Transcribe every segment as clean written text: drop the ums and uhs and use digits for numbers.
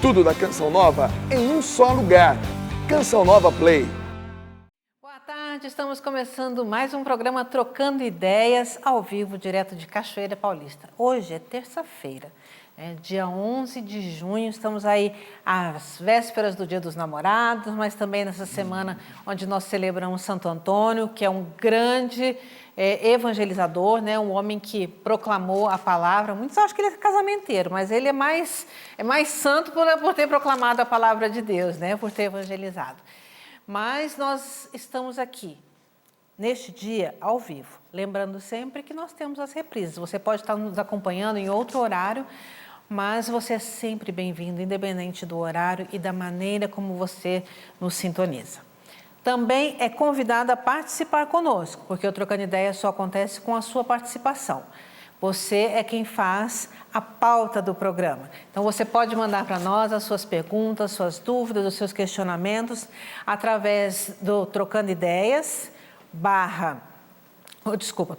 Tudo da Canção Nova em um só lugar. Canção Nova Play. Boa tarde, estamos começando mais um programa Trocando Ideias, ao vivo, direto de Cachoeira Paulista. Hoje é terça-feira, dia 11 de junho, estamos aí às vésperas do Dia dos Namorados, mas também nessa semana onde nós celebramos Santo Antônio, que é um grande evangelizador, né? Um homem que proclamou a palavra. Muitos acham que ele é casamenteiro, mas ele é mais santo por ter proclamado a palavra de Deus, né? Por ter evangelizado. Mas nós estamos aqui, neste dia, ao vivo. Lembrando sempre que nós temos as reprises. Você pode estar nos acompanhando em outro horário, mas você é sempre bem-vindo, independente do horário e da maneira como você nos sintoniza. Também é convidado a participar conosco, porque o Trocando Ideias só acontece com a sua participação. Você é quem faz a pauta do programa. Então, você pode mandar para nós as suas perguntas, suas dúvidas, os seus questionamentos, através do Trocando Ideias,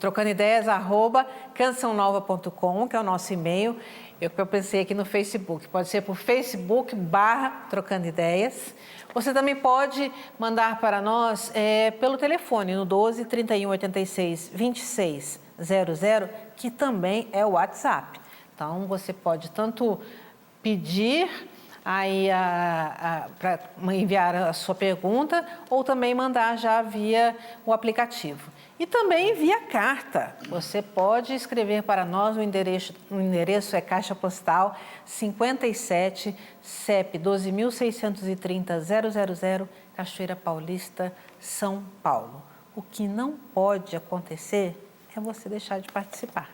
trocandoideias@cançãonova.com, que é o nosso e-mail. Eu pensei aqui no Facebook, pode ser por Facebook/Trocando Ideias. Você também pode mandar para nós pelo telefone, no 12 31 86 26 00, que também é o WhatsApp. Então, você pode tanto pedir aí para enviar a sua pergunta ou também mandar já via o aplicativo. E também via carta. Você pode escrever para nós, o endereço é Caixa Postal 57, CEP 12.630.000, Cachoeira Paulista, São Paulo. O que não pode acontecer é você deixar de participar.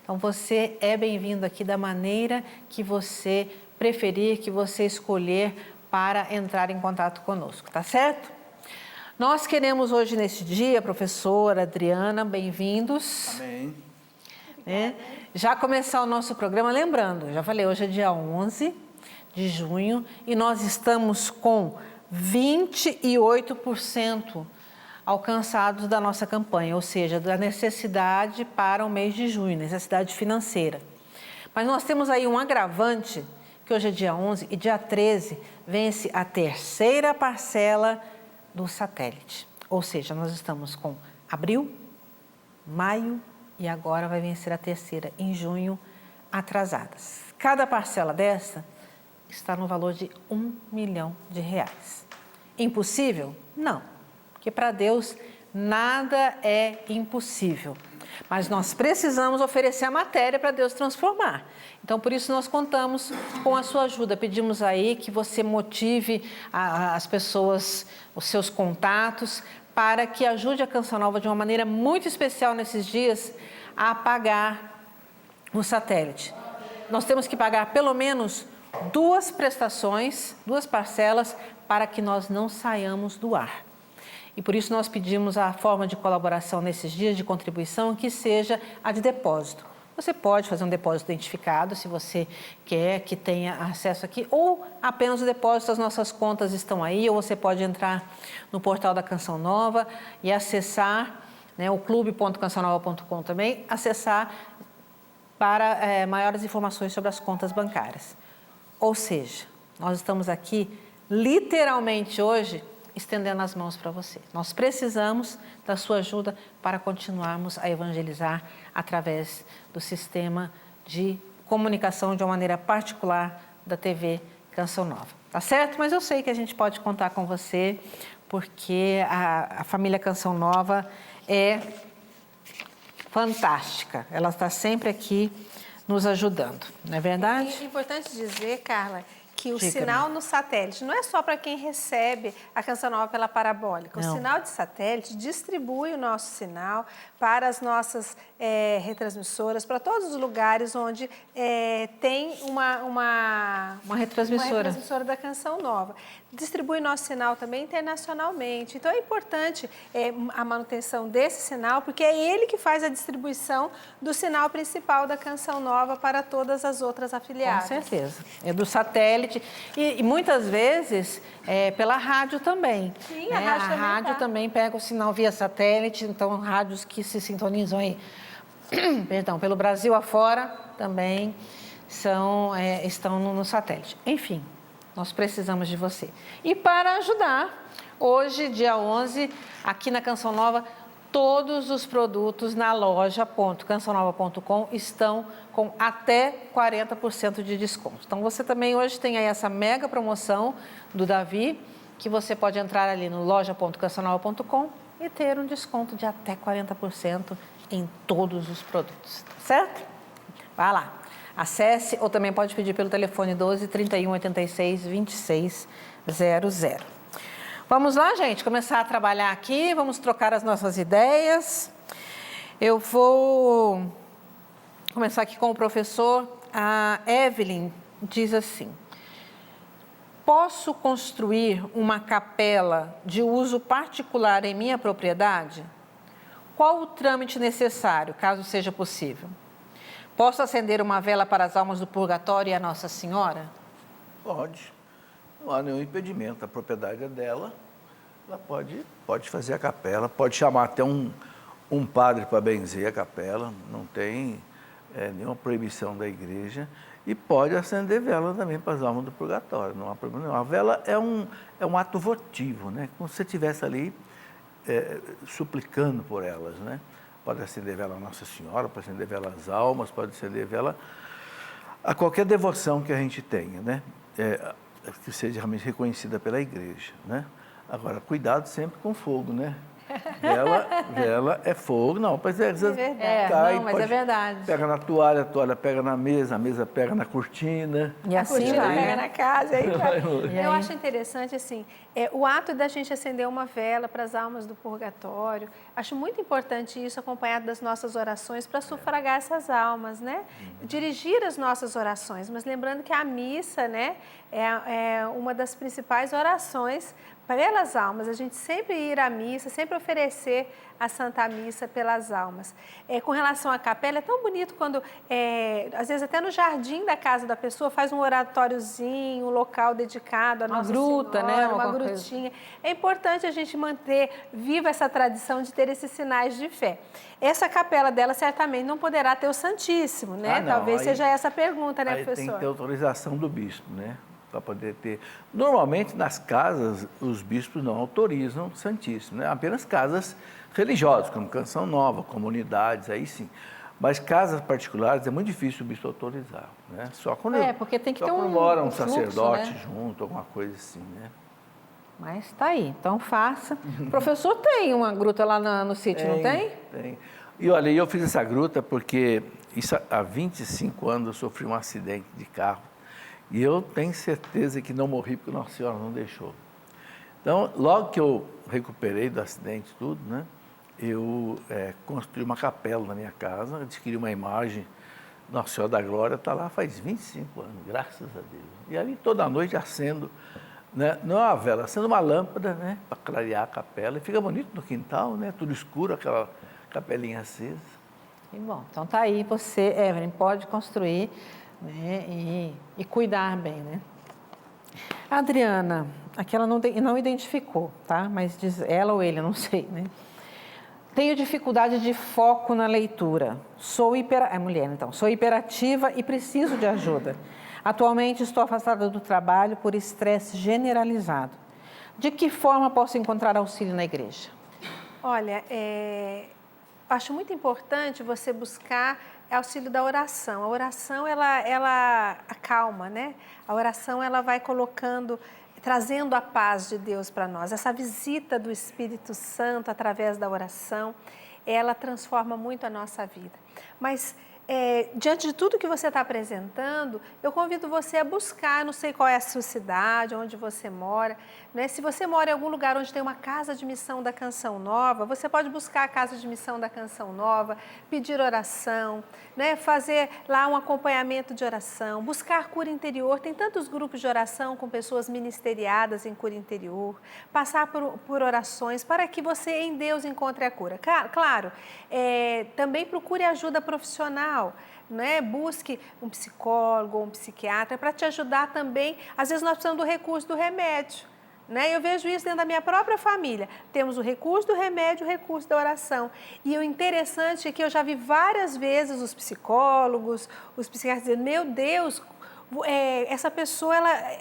Então, você é bem-vindo aqui da maneira que você preferir, que você escolher para entrar em contato conosco, tá certo? Nós queremos hoje, nesse dia, professora Adriana, bem-vindos. Amém. Já começar o nosso programa, lembrando, já falei, hoje é dia 11 de junho e nós estamos com 28% alcançados da nossa campanha, ou seja, da necessidade para o mês de junho, necessidade financeira. Mas nós temos aí um agravante, que hoje é dia 11 e dia 13 vence a terceira parcela do satélite. Ou seja, nós estamos com abril, maio e agora vai vencer a terceira em junho, atrasadas. Cada parcela dessa está no valor de R$1 milhão. Impossível? Não, porque para Deus nada é impossível. Mas nós precisamos oferecer a matéria para Deus transformar. Então, por isso, nós contamos com a sua ajuda. Pedimos aí que você motive as pessoas, os seus contatos, para que ajude a Canção Nova de uma maneira muito especial nesses dias a pagar o satélite. Nós temos que pagar pelo menos 2 prestações, 2 parcelas, para que nós não saiamos do ar. E por isso nós pedimos a forma de colaboração nesses dias de contribuição que seja a de depósito. Você pode fazer um depósito identificado, se você quer que tenha acesso aqui, ou apenas o depósito, as nossas contas estão aí, ou você pode entrar no portal da Canção Nova e acessar, o clube.cançãonova.com também, acessar para maiores informações sobre as contas bancárias. Ou seja, nós estamos aqui literalmente hoje estendendo as mãos para você. Nós precisamos da sua ajuda para continuarmos a evangelizar através do sistema de comunicação de uma maneira particular da TV Canção Nova. Tá certo? Mas eu sei que a gente pode contar com você, porque a família Canção Nova é fantástica. Ela está sempre aqui nos ajudando, não é verdade? É importante dizer, Carla, que o sinal no satélite não é só para quem recebe a Canção Nova pela parabólica. Não. O sinal de satélite distribui o nosso sinal para as nossas retransmissoras, para todos os lugares onde tem uma retransmissora da Canção Nova. Distribui nosso sinal também internacionalmente. Então, é importante a manutenção desse sinal, porque é ele que faz a distribuição do sinal principal da Canção Nova para todas as outras afiliadas. Com certeza. É do satélite e muitas vezes pela rádio também. Sim, a rádio também pega o sinal via satélite, então rádios que se sintonizam aí, pelo Brasil afora também estão no satélite. Enfim, Nós precisamos de você. E para ajudar, hoje, dia 11, aqui na Canção Nova, todos os produtos na loja.cançãonova.com estão com até 40% de desconto. Então, você também hoje tem aí essa mega promoção do Davi, que você pode entrar ali no loja.cançãonova.com e ter um desconto de até 40% em todos os produtos, tá certo? Vai lá, acesse ou também pode pedir pelo telefone 12 31 86 26 00. Vamos lá, gente, começar a trabalhar aqui, vamos trocar as nossas ideias. Eu vou começar aqui com o professor. A Evelyn diz assim: posso construir uma capela de uso particular em minha propriedade? Qual o trâmite necessário, caso seja possível? Posso acender uma vela para as almas do purgatório e a Nossa Senhora? Pode. Não há nenhum impedimento. A propriedade é dela. Ela pode fazer a capela, pode chamar até um padre para benzer a capela. Não tem nenhuma proibição da igreja. E pode acender vela também para as almas do purgatório. Não há problema nenhum. A vela é um ato votivo, né? Como se você estivesse ali suplicando por elas, né? Pode acender vela a Nossa Senhora, pode acender vela às almas, pode acender vela a qualquer devoção que a gente tenha, né? Que seja realmente reconhecida pela igreja, né? Agora, cuidado sempre com fogo, né? Vela é fogo, não, mas às vezes cai, não, mas é verdade. Pega na toalha, a toalha pega na mesa, a mesa pega na cortina. E assim a cortina vai, pega na casa. Aí vai. E Eu aí? acho interessante, assim, o ato da gente acender uma vela para as almas do purgatório. Acho muito importante isso, acompanhado das nossas orações, para sufragar essas almas, né? Dirigir as nossas orações, mas lembrando que a missa, né, é uma das principais orações pelas almas, a gente sempre ir à missa, sempre oferecer a Santa Missa pelas almas. Com relação à capela, é tão bonito quando, às vezes até no jardim da casa da pessoa, faz um oratóriozinho, um local dedicado a Nossa gruta, Senhora, né? uma grutinha. É importante a gente manter viva essa tradição de ter esses sinais de fé. Essa capela dela certamente não poderá ter o Santíssimo, né? Não, Talvez aí, seja essa a pergunta, né, aí professor? tem que ter autorização do bispo, né? Para poder ter. Normalmente, nas casas, os bispos não autorizam o Santíssimo, né? Apenas casas religiosas, como Canção Nova, comunidades, aí sim. Mas casas particulares é muito difícil o bispo autorizar, né? Só quando porque tem que ter mora um fluxo, sacerdote né? junto, alguma coisa assim, né? Mas está aí, então faça. O professor tem uma gruta lá no sítio, não tem? Tem. E olha, eu fiz essa gruta porque há 25 anos eu sofri um acidente de carro. E eu tenho certeza que não morri porque Nossa Senhora não deixou. Então, logo que eu recuperei do acidente e tudo, né, eu construí uma capela na minha casa, adquiri uma imagem, Nossa Senhora da Glória, está lá faz 25 anos, graças a Deus. E ali toda noite acendo, né, não é uma vela, acendo uma lâmpada, né, para clarear a capela. E fica bonito no quintal, né, tudo escuro, aquela capelinha acesa. Que bom, então tá aí, você, Evelyn, pode construir, né, e cuidar bem, né? A Adriana, aqui ela não identificou, tá? Mas diz ela ou ele, não sei, né? Tenho dificuldade de foco na leitura. É mulher, então. Sou hiperativa e preciso de ajuda. Atualmente estou afastada do trabalho por estresse generalizado. De que forma posso encontrar auxílio na igreja? Olha, acho muito importante você buscar auxílio da oração. A oração, ela acalma, né? A oração, ela vai trazendo a paz de Deus para nós. Essa visita do Espírito Santo através da oração, ela transforma muito a nossa vida. Mas, diante de tudo que você está apresentando, eu convido você a buscar, não sei qual é a sua cidade, onde você mora, né? Se você mora em algum lugar onde tem uma casa de missão da Canção Nova, você pode buscar a casa de missão da Canção Nova, pedir oração, né? Fazer lá um acompanhamento de oração, buscar cura interior. Tem tantos grupos de oração com pessoas ministeriadas em cura interior, passar por orações para que você em Deus encontre a cura. Claro, também procure ajuda profissional, né? Busque um psicólogo ou um psiquiatra para te ajudar também. Às vezes nós precisamos do recurso do remédio, né? Eu vejo isso dentro da minha própria família. Temos o recurso do remédio, o recurso da oração. E o interessante é que eu já vi várias vezes os psicólogos, os psiquiatras dizendo, meu Deus, essa pessoa, ela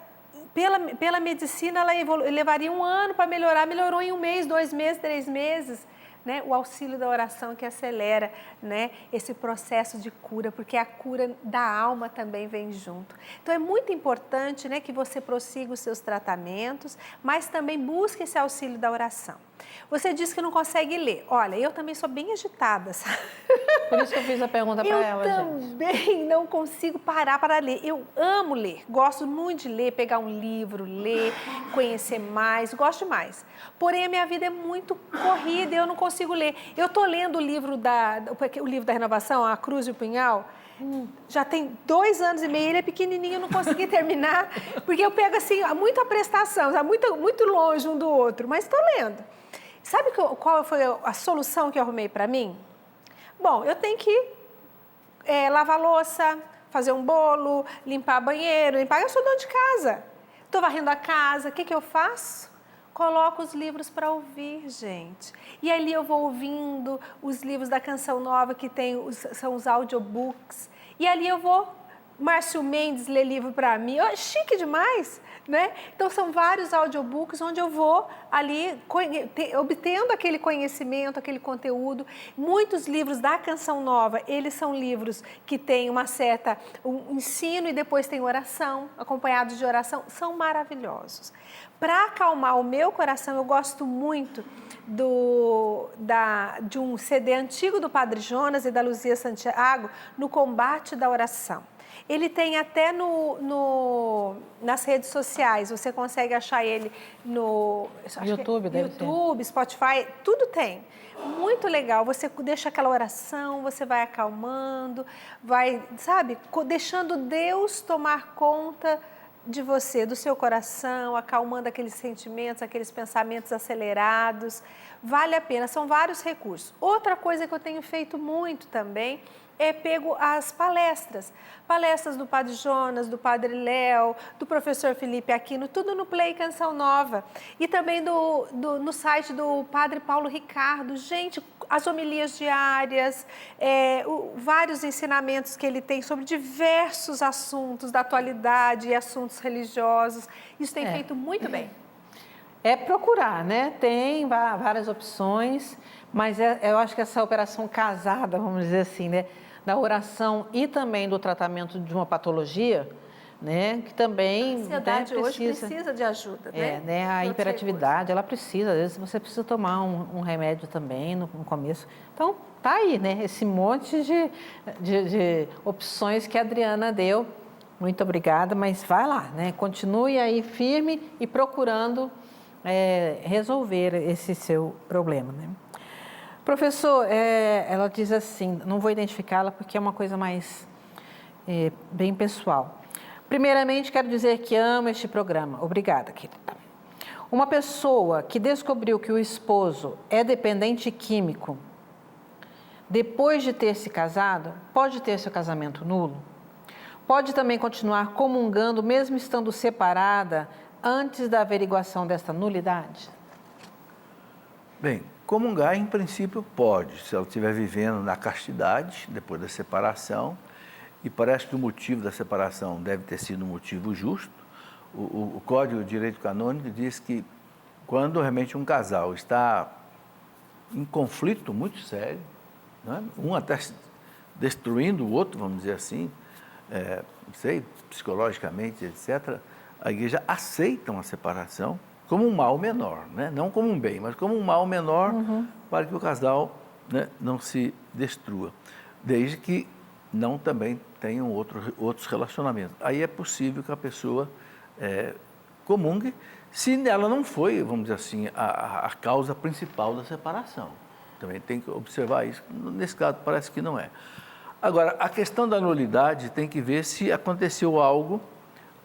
pela medicina, ela levaria 1 ano para melhorar, melhorou em 1 mês, 2 meses, 3 meses. Né? O auxílio da oração que acelera, né, esse processo de cura, porque a cura da alma também vem junto. Então, é muito importante, né, que você prossiga os seus tratamentos, mas também busque esse auxílio da oração. Você disse que não consegue ler. Olha, eu também sou bem agitada, sabe? Por isso que eu fiz a pergunta para ela, gente. Eu também não consigo parar para ler. Eu amo ler, gosto muito de ler, pegar um livro, ler, conhecer mais, gosto mais. Porém, a minha vida é muito corrida e eu não consigo ler. Eu estou lendo o livro da Renovação, A Cruz e o Punhal. Já tem 2 anos e meio, ele é pequenininho, eu não consegui terminar, porque eu pego assim, muita prestação, muito longe um do outro, mas estou lendo. Sabe qual foi a solução que eu arrumei para mim? Bom, eu tenho que lavar louça, fazer um bolo, limpar banheiro, eu sou dona de casa. Estou varrendo a casa, o que eu faço? Coloco os livros para ouvir, gente. E ali eu vou ouvindo os livros da Canção Nova, que são os audiobooks. E ali eu vou, Márcio Mendes lê livro para mim. Chique demais, né? Então, são vários audiobooks onde eu vou ali obtendo aquele conhecimento, aquele conteúdo. Muitos livros da Canção Nova, eles são livros que têm um ensino e depois tem oração, acompanhados de oração, são maravilhosos. Para acalmar o meu coração, eu gosto muito de um CD antigo do Padre Jonas e da Luzia Santiago, No Combate da Oração. Ele tem até nas redes sociais, você consegue achar ele no YouTube, Spotify, tudo tem. Muito legal, você deixa aquela oração, você vai acalmando, vai, sabe, deixando Deus tomar conta de você, do seu coração, acalmando aqueles sentimentos, aqueles pensamentos acelerados. Vale a pena, são vários recursos. Outra coisa que eu tenho feito muito também é pego as palestras do Padre Jonas, do Padre Léo, do professor Felipe Aquino, tudo no Play Canção Nova. E também no site do Padre Paulo Ricardo. Gente, as homilias diárias, vários ensinamentos que ele tem sobre diversos assuntos da atualidade e assuntos religiosos. Isso tem feito muito bem. É procurar, né? Tem várias opções, mas eu acho que essa operação casada, vamos dizer assim, né? Da oração e também do tratamento de uma patologia, né? Que também a ansiedade hoje precisa de ajuda, né? A hiperatividade, ela precisa, às vezes você precisa tomar um remédio também no começo. Então, tá aí, né? Esse monte de opções que a Adriana deu. Muito obrigada, mas vai lá, né? Continue aí firme e procurando resolver esse seu problema, né? Professor, ela diz assim, não vou identificá-la porque é uma coisa mais bem pessoal. Primeiramente, quero dizer que amo este programa. Obrigada, querida. Uma pessoa que descobriu que o esposo é dependente químico, depois de ter se casado, pode ter seu casamento nulo? Pode também continuar comungando, mesmo estando separada, antes da averiguação desta nulidade? Bem, comungar, em princípio, pode, se ela estiver vivendo na castidade, depois da separação, e parece que o motivo da separação deve ter sido um motivo justo. O Código de Direito Canônico diz que quando realmente um casal está em conflito muito sério, né, um até destruindo o outro, vamos dizer assim, não sei, psicologicamente, etc., a igreja aceita uma separação como um mal menor, né? Não como um bem, mas como um mal menor para que o casal, né, não se destrua, desde que não também tenham outros relacionamentos. Aí é possível que a pessoa comungue, se ela não foi, vamos dizer assim, a causa principal da separação. Também tem que observar isso. Nesse caso, parece que não é. Agora, a questão da nulidade tem que ver se aconteceu algo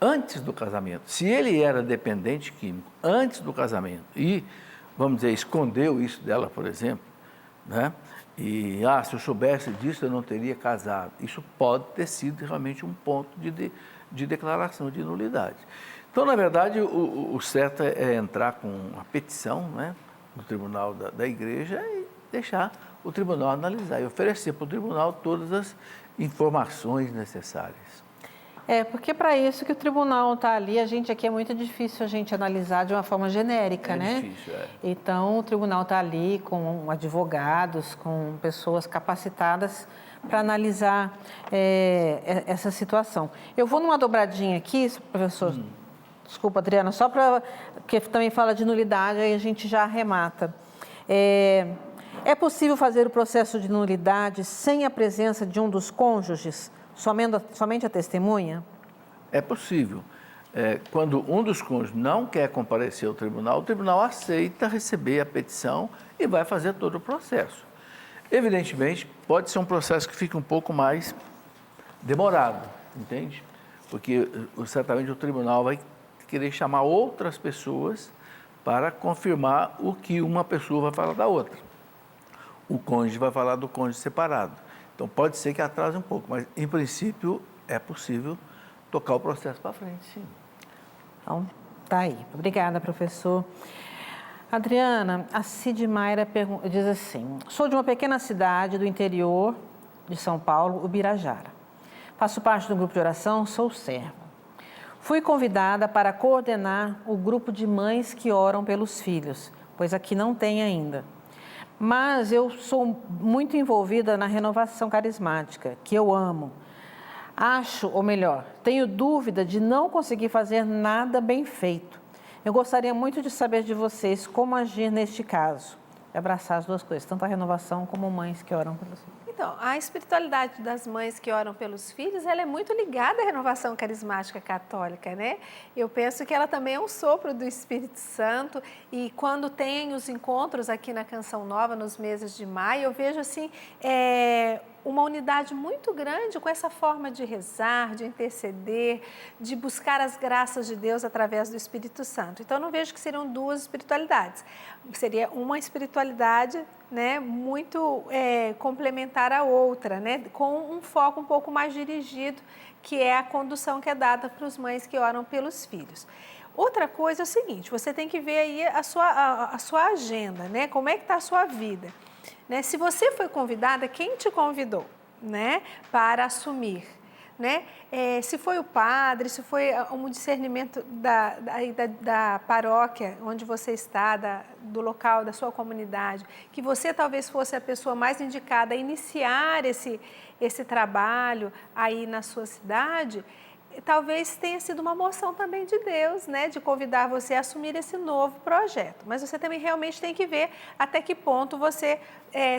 antes do casamento. Se ele era dependente químico antes do casamento e, vamos dizer, escondeu isso dela, por exemplo, né? E, se eu soubesse disso, eu não teria casado. Isso pode ter sido realmente um ponto de declaração de nulidade. Então, na verdade, o certo é entrar com a petição, né, no tribunal da igreja e deixar o tribunal analisar e oferecer para o tribunal todas as informações necessárias. Porque para isso que o tribunal está ali, a gente aqui é muito difícil a gente analisar de uma forma genérica, né? Difícil, Então, o tribunal está ali com advogados, com pessoas capacitadas para analisar essa situação. Eu vou numa dobradinha aqui, professor, desculpa, Adriana, só para, porque também fala de nulidade, aí a gente já arremata. É possível fazer o processo de nulidade sem a presença de um dos cônjuges? Somente a testemunha? É possível. Quando um dos cônjuges não quer comparecer ao tribunal, o tribunal aceita receber a petição e vai fazer todo o processo. Evidentemente, pode ser um processo que fica um pouco mais demorado, entende? Porque certamente o tribunal vai querer chamar outras pessoas para confirmar o que uma pessoa vai falar da outra. O cônjuge vai falar do cônjuge separado. Então, pode ser que atrase um pouco, mas, em princípio, é possível tocar o processo para frente, sim. Então, tá aí. Obrigada, professor. Adriana, a Cid Mayra diz assim: sou de uma pequena cidade do interior de São Paulo, Ubirajara. Faço parte do grupo de oração, sou serva. Fui convidada para coordenar o grupo de mães que oram pelos filhos, pois aqui não tem ainda. Mas eu sou muito envolvida na renovação carismática, que eu amo. Acho, ou melhor, tenho dúvida de não conseguir fazer nada bem feito. Eu gostaria muito de saber de vocês como agir neste caso. E abraçar as duas coisas, tanto a renovação como mães que oram pelos filhos. Então, a espiritualidade das mães que oram pelos filhos, ela é muito ligada à renovação carismática católica, né? Eu penso que ela também é um sopro do Espírito Santo e quando tem os encontros aqui na Canção Nova, nos meses de maio, eu vejo assim, uma unidade muito grande com essa forma de rezar, de interceder, de buscar as graças de Deus através do Espírito Santo. Então, eu não vejo que seriam duas espiritualidades. Seria uma espiritualidade, né, muito complementar à outra, né, com um foco um pouco mais dirigido, que é a condução que é dada para as mães que oram pelos filhos. Outra coisa é o seguinte, você tem que ver aí a sua agenda, né, como é que está a sua vida. Né? Se você foi convidada, quem te convidou, né, para assumir? Né? Se foi o padre, se foi um discernimento da paróquia onde você está, do local, da sua comunidade, que você talvez fosse a pessoa mais indicada a iniciar esse trabalho aí na sua cidade, talvez tenha sido uma moção também de Deus, né, de convidar você a assumir esse novo projeto. Mas você também realmente tem que ver até que ponto você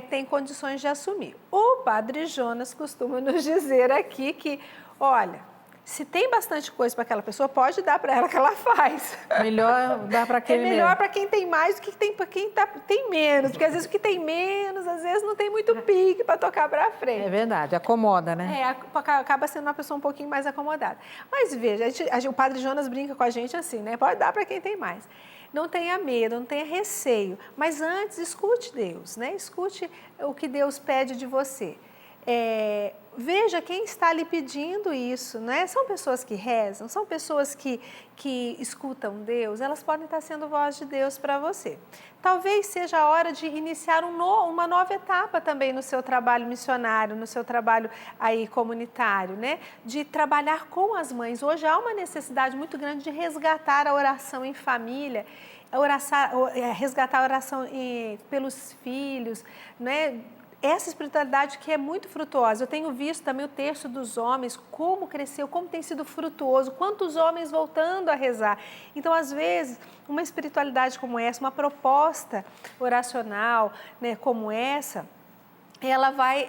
tem condições de assumir. O Padre Jonas costuma nos dizer aqui que, olha, se tem bastante coisa para aquela pessoa, pode dar para ela que ela faz. Melhor dar para quem melhor para quem tem mais do que tem para quem tem menos, porque às vezes o que tem menos, às vezes não tem muito pique para tocar para frente. É verdade, acomoda, né? Acaba sendo uma pessoa um pouquinho mais acomodada. Mas veja, o Padre Jonas brinca com a gente assim, né? Pode dar para quem tem mais. Não tenha medo, não tenha receio, mas antes escute Deus, né? Escute o que Deus pede de você. Veja quem está lhe pedindo isso, né? São pessoas que rezam, são pessoas que escutam Deus, elas podem estar sendo voz de Deus para você. Talvez seja a hora de iniciar uma nova etapa também no seu trabalho missionário, no seu trabalho aí comunitário, né? De trabalhar com as mães. Hoje há uma necessidade muito grande de resgatar a oração em família, resgatar a oração pelos filhos, né? Essa espiritualidade que é muito frutuosa. Eu tenho visto também o terço dos homens, como cresceu, como tem sido frutuoso, quantos homens voltando a rezar. Então, às vezes, uma espiritualidade como essa, uma proposta oracional, né, como essa, ela vai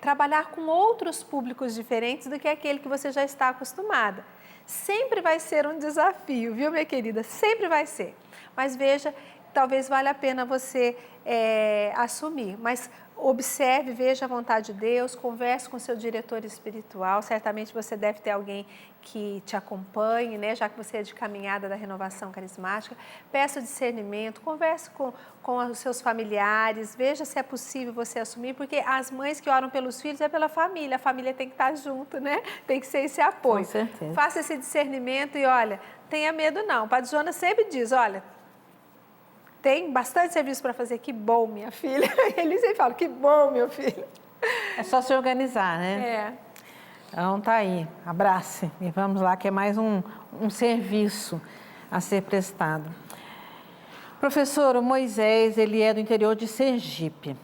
trabalhar com outros públicos diferentes do que aquele que você já está acostumada. Sempre vai ser um desafio, viu, minha querida? Sempre vai ser. Mas veja, talvez valha a pena você assumir, mas observe, veja a vontade de Deus, converse com seu diretor espiritual, certamente você deve ter alguém que te acompanhe, né? Já que você é de caminhada da renovação carismática, peça discernimento, converse com os seus familiares, veja se é possível você assumir, porque as mães que oram pelos filhos é pela família, a família tem que estar junto, né? Tem que ser esse apoio. Com certeza. Faça esse discernimento e olha, tenha medo não, o Padre Jonas sempre diz, olha, tem bastante serviço para fazer, que bom, minha filha. Ele sempre fala, que bom, meu filho. É só se organizar, né? Então tá aí, abrace e vamos lá que é mais um serviço a ser prestado. Professor, o Moisés, ele é do interior de Sergipe,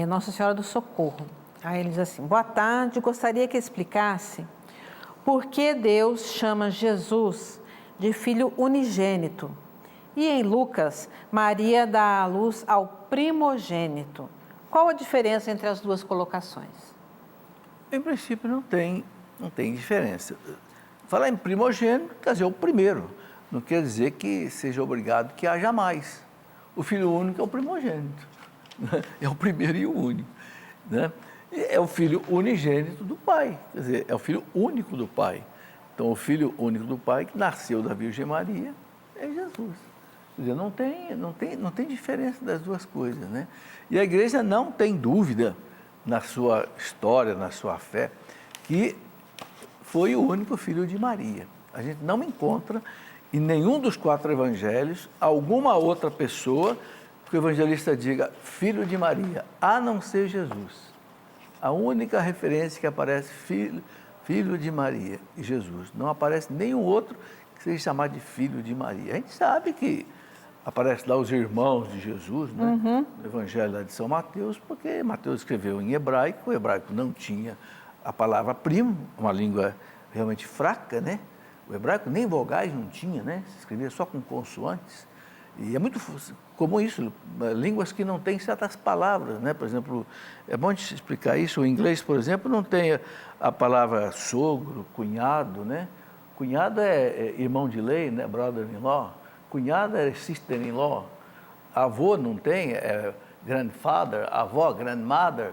Nossa Senhora do Socorro. Aí ele diz assim, boa tarde, gostaria que explicasse por que Deus chama Jesus de filho unigênito e em Lucas, Maria dá a luz ao primogênito. Qual a diferença entre as duas colocações? Em princípio não tem diferença. Falar em primogênito quer dizer o primeiro, não quer dizer que seja obrigado que haja mais. O filho único é o primogênito, né? É o primeiro e o único, né? É o filho unigênito do Pai, quer dizer, é o filho único do Pai. Então, o filho único do Pai, que nasceu da Virgem Maria, é Jesus. Quer dizer, não tem diferença das duas coisas, né? E a igreja não tem dúvida na sua história, na sua fé, que foi o único filho de Maria. A gente não encontra em nenhum dos 4 evangelhos alguma outra pessoa que o evangelista diga filho de Maria, a não ser Jesus. A única referência que aparece filho de Maria e Jesus. Não aparece nenhum outro que seja chamado de filho de Maria. A gente sabe que aparece lá os irmãos de Jesus, né? No Evangelho lá de São Mateus, porque Mateus escreveu em hebraico, o hebraico não tinha a palavra primo, uma língua realmente fraca, né? O hebraico nem vogais não tinha, né? Se escrevia só com consoantes. E é muito comum isso, línguas que não têm certas palavras, né? Por exemplo, é bom te explicar isso, o inglês, por exemplo, não tem a palavra sogro, cunhado, né? Cunhado é irmão de lei, né? Brother-in-law. Cunhada é sister-in-law. Avô não tem, é grandfather, avó, grandmother.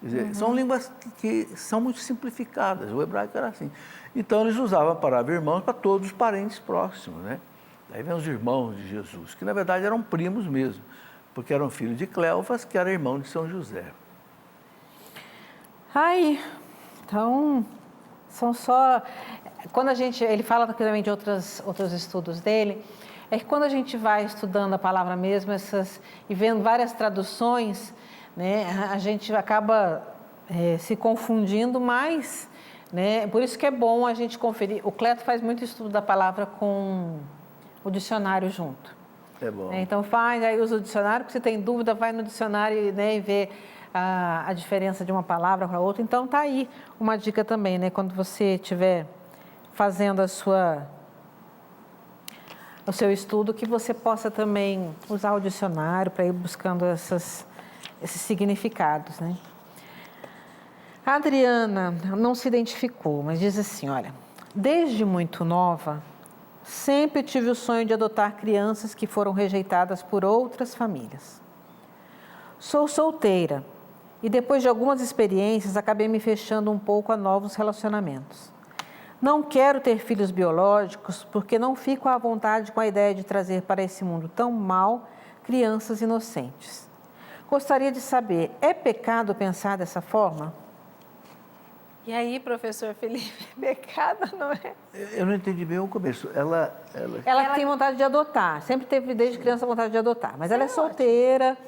Quer dizer, são línguas que são muito simplificadas, o hebraico era assim. Então, eles usavam a palavra irmãos para todos os parentes próximos, né? Daí vem os irmãos de Jesus, que na verdade eram primos mesmo, porque eram filhos de Cleofas, que era irmão de São José. Aí, então, são só... Quando ele fala também de outros estudos dele, é que quando a gente vai estudando a palavra mesmo, e vendo várias traduções, né, a gente acaba se confundindo mais, né? Por isso que é bom a gente conferir. O Cleto faz muito estudo da palavra com o dicionário junto. É bom. Então aí usa o dicionário, porque você tem dúvida, vai no dicionário, né, e vê a diferença de uma palavra para outra. Então tá aí uma dica também, né? Quando você estiver fazendo o seu estudo, que você possa também usar o dicionário para ir buscando esses significados, né? A Adriana não se identificou, mas diz assim, olha, desde muito nova, sempre tive o sonho de adotar crianças que foram rejeitadas por outras famílias. Sou solteira e depois de algumas experiências acabei me fechando um pouco a novos relacionamentos. Não quero ter filhos biológicos porque não fico à vontade com a ideia de trazer para esse mundo tão mau crianças inocentes. Gostaria de saber, é pecado pensar dessa forma? E aí, professor Felipe, pecado não é? Eu não entendi bem o começo. Ela tem vontade de adotar, sempre teve desde criança vontade de adotar, mas ela é solteira,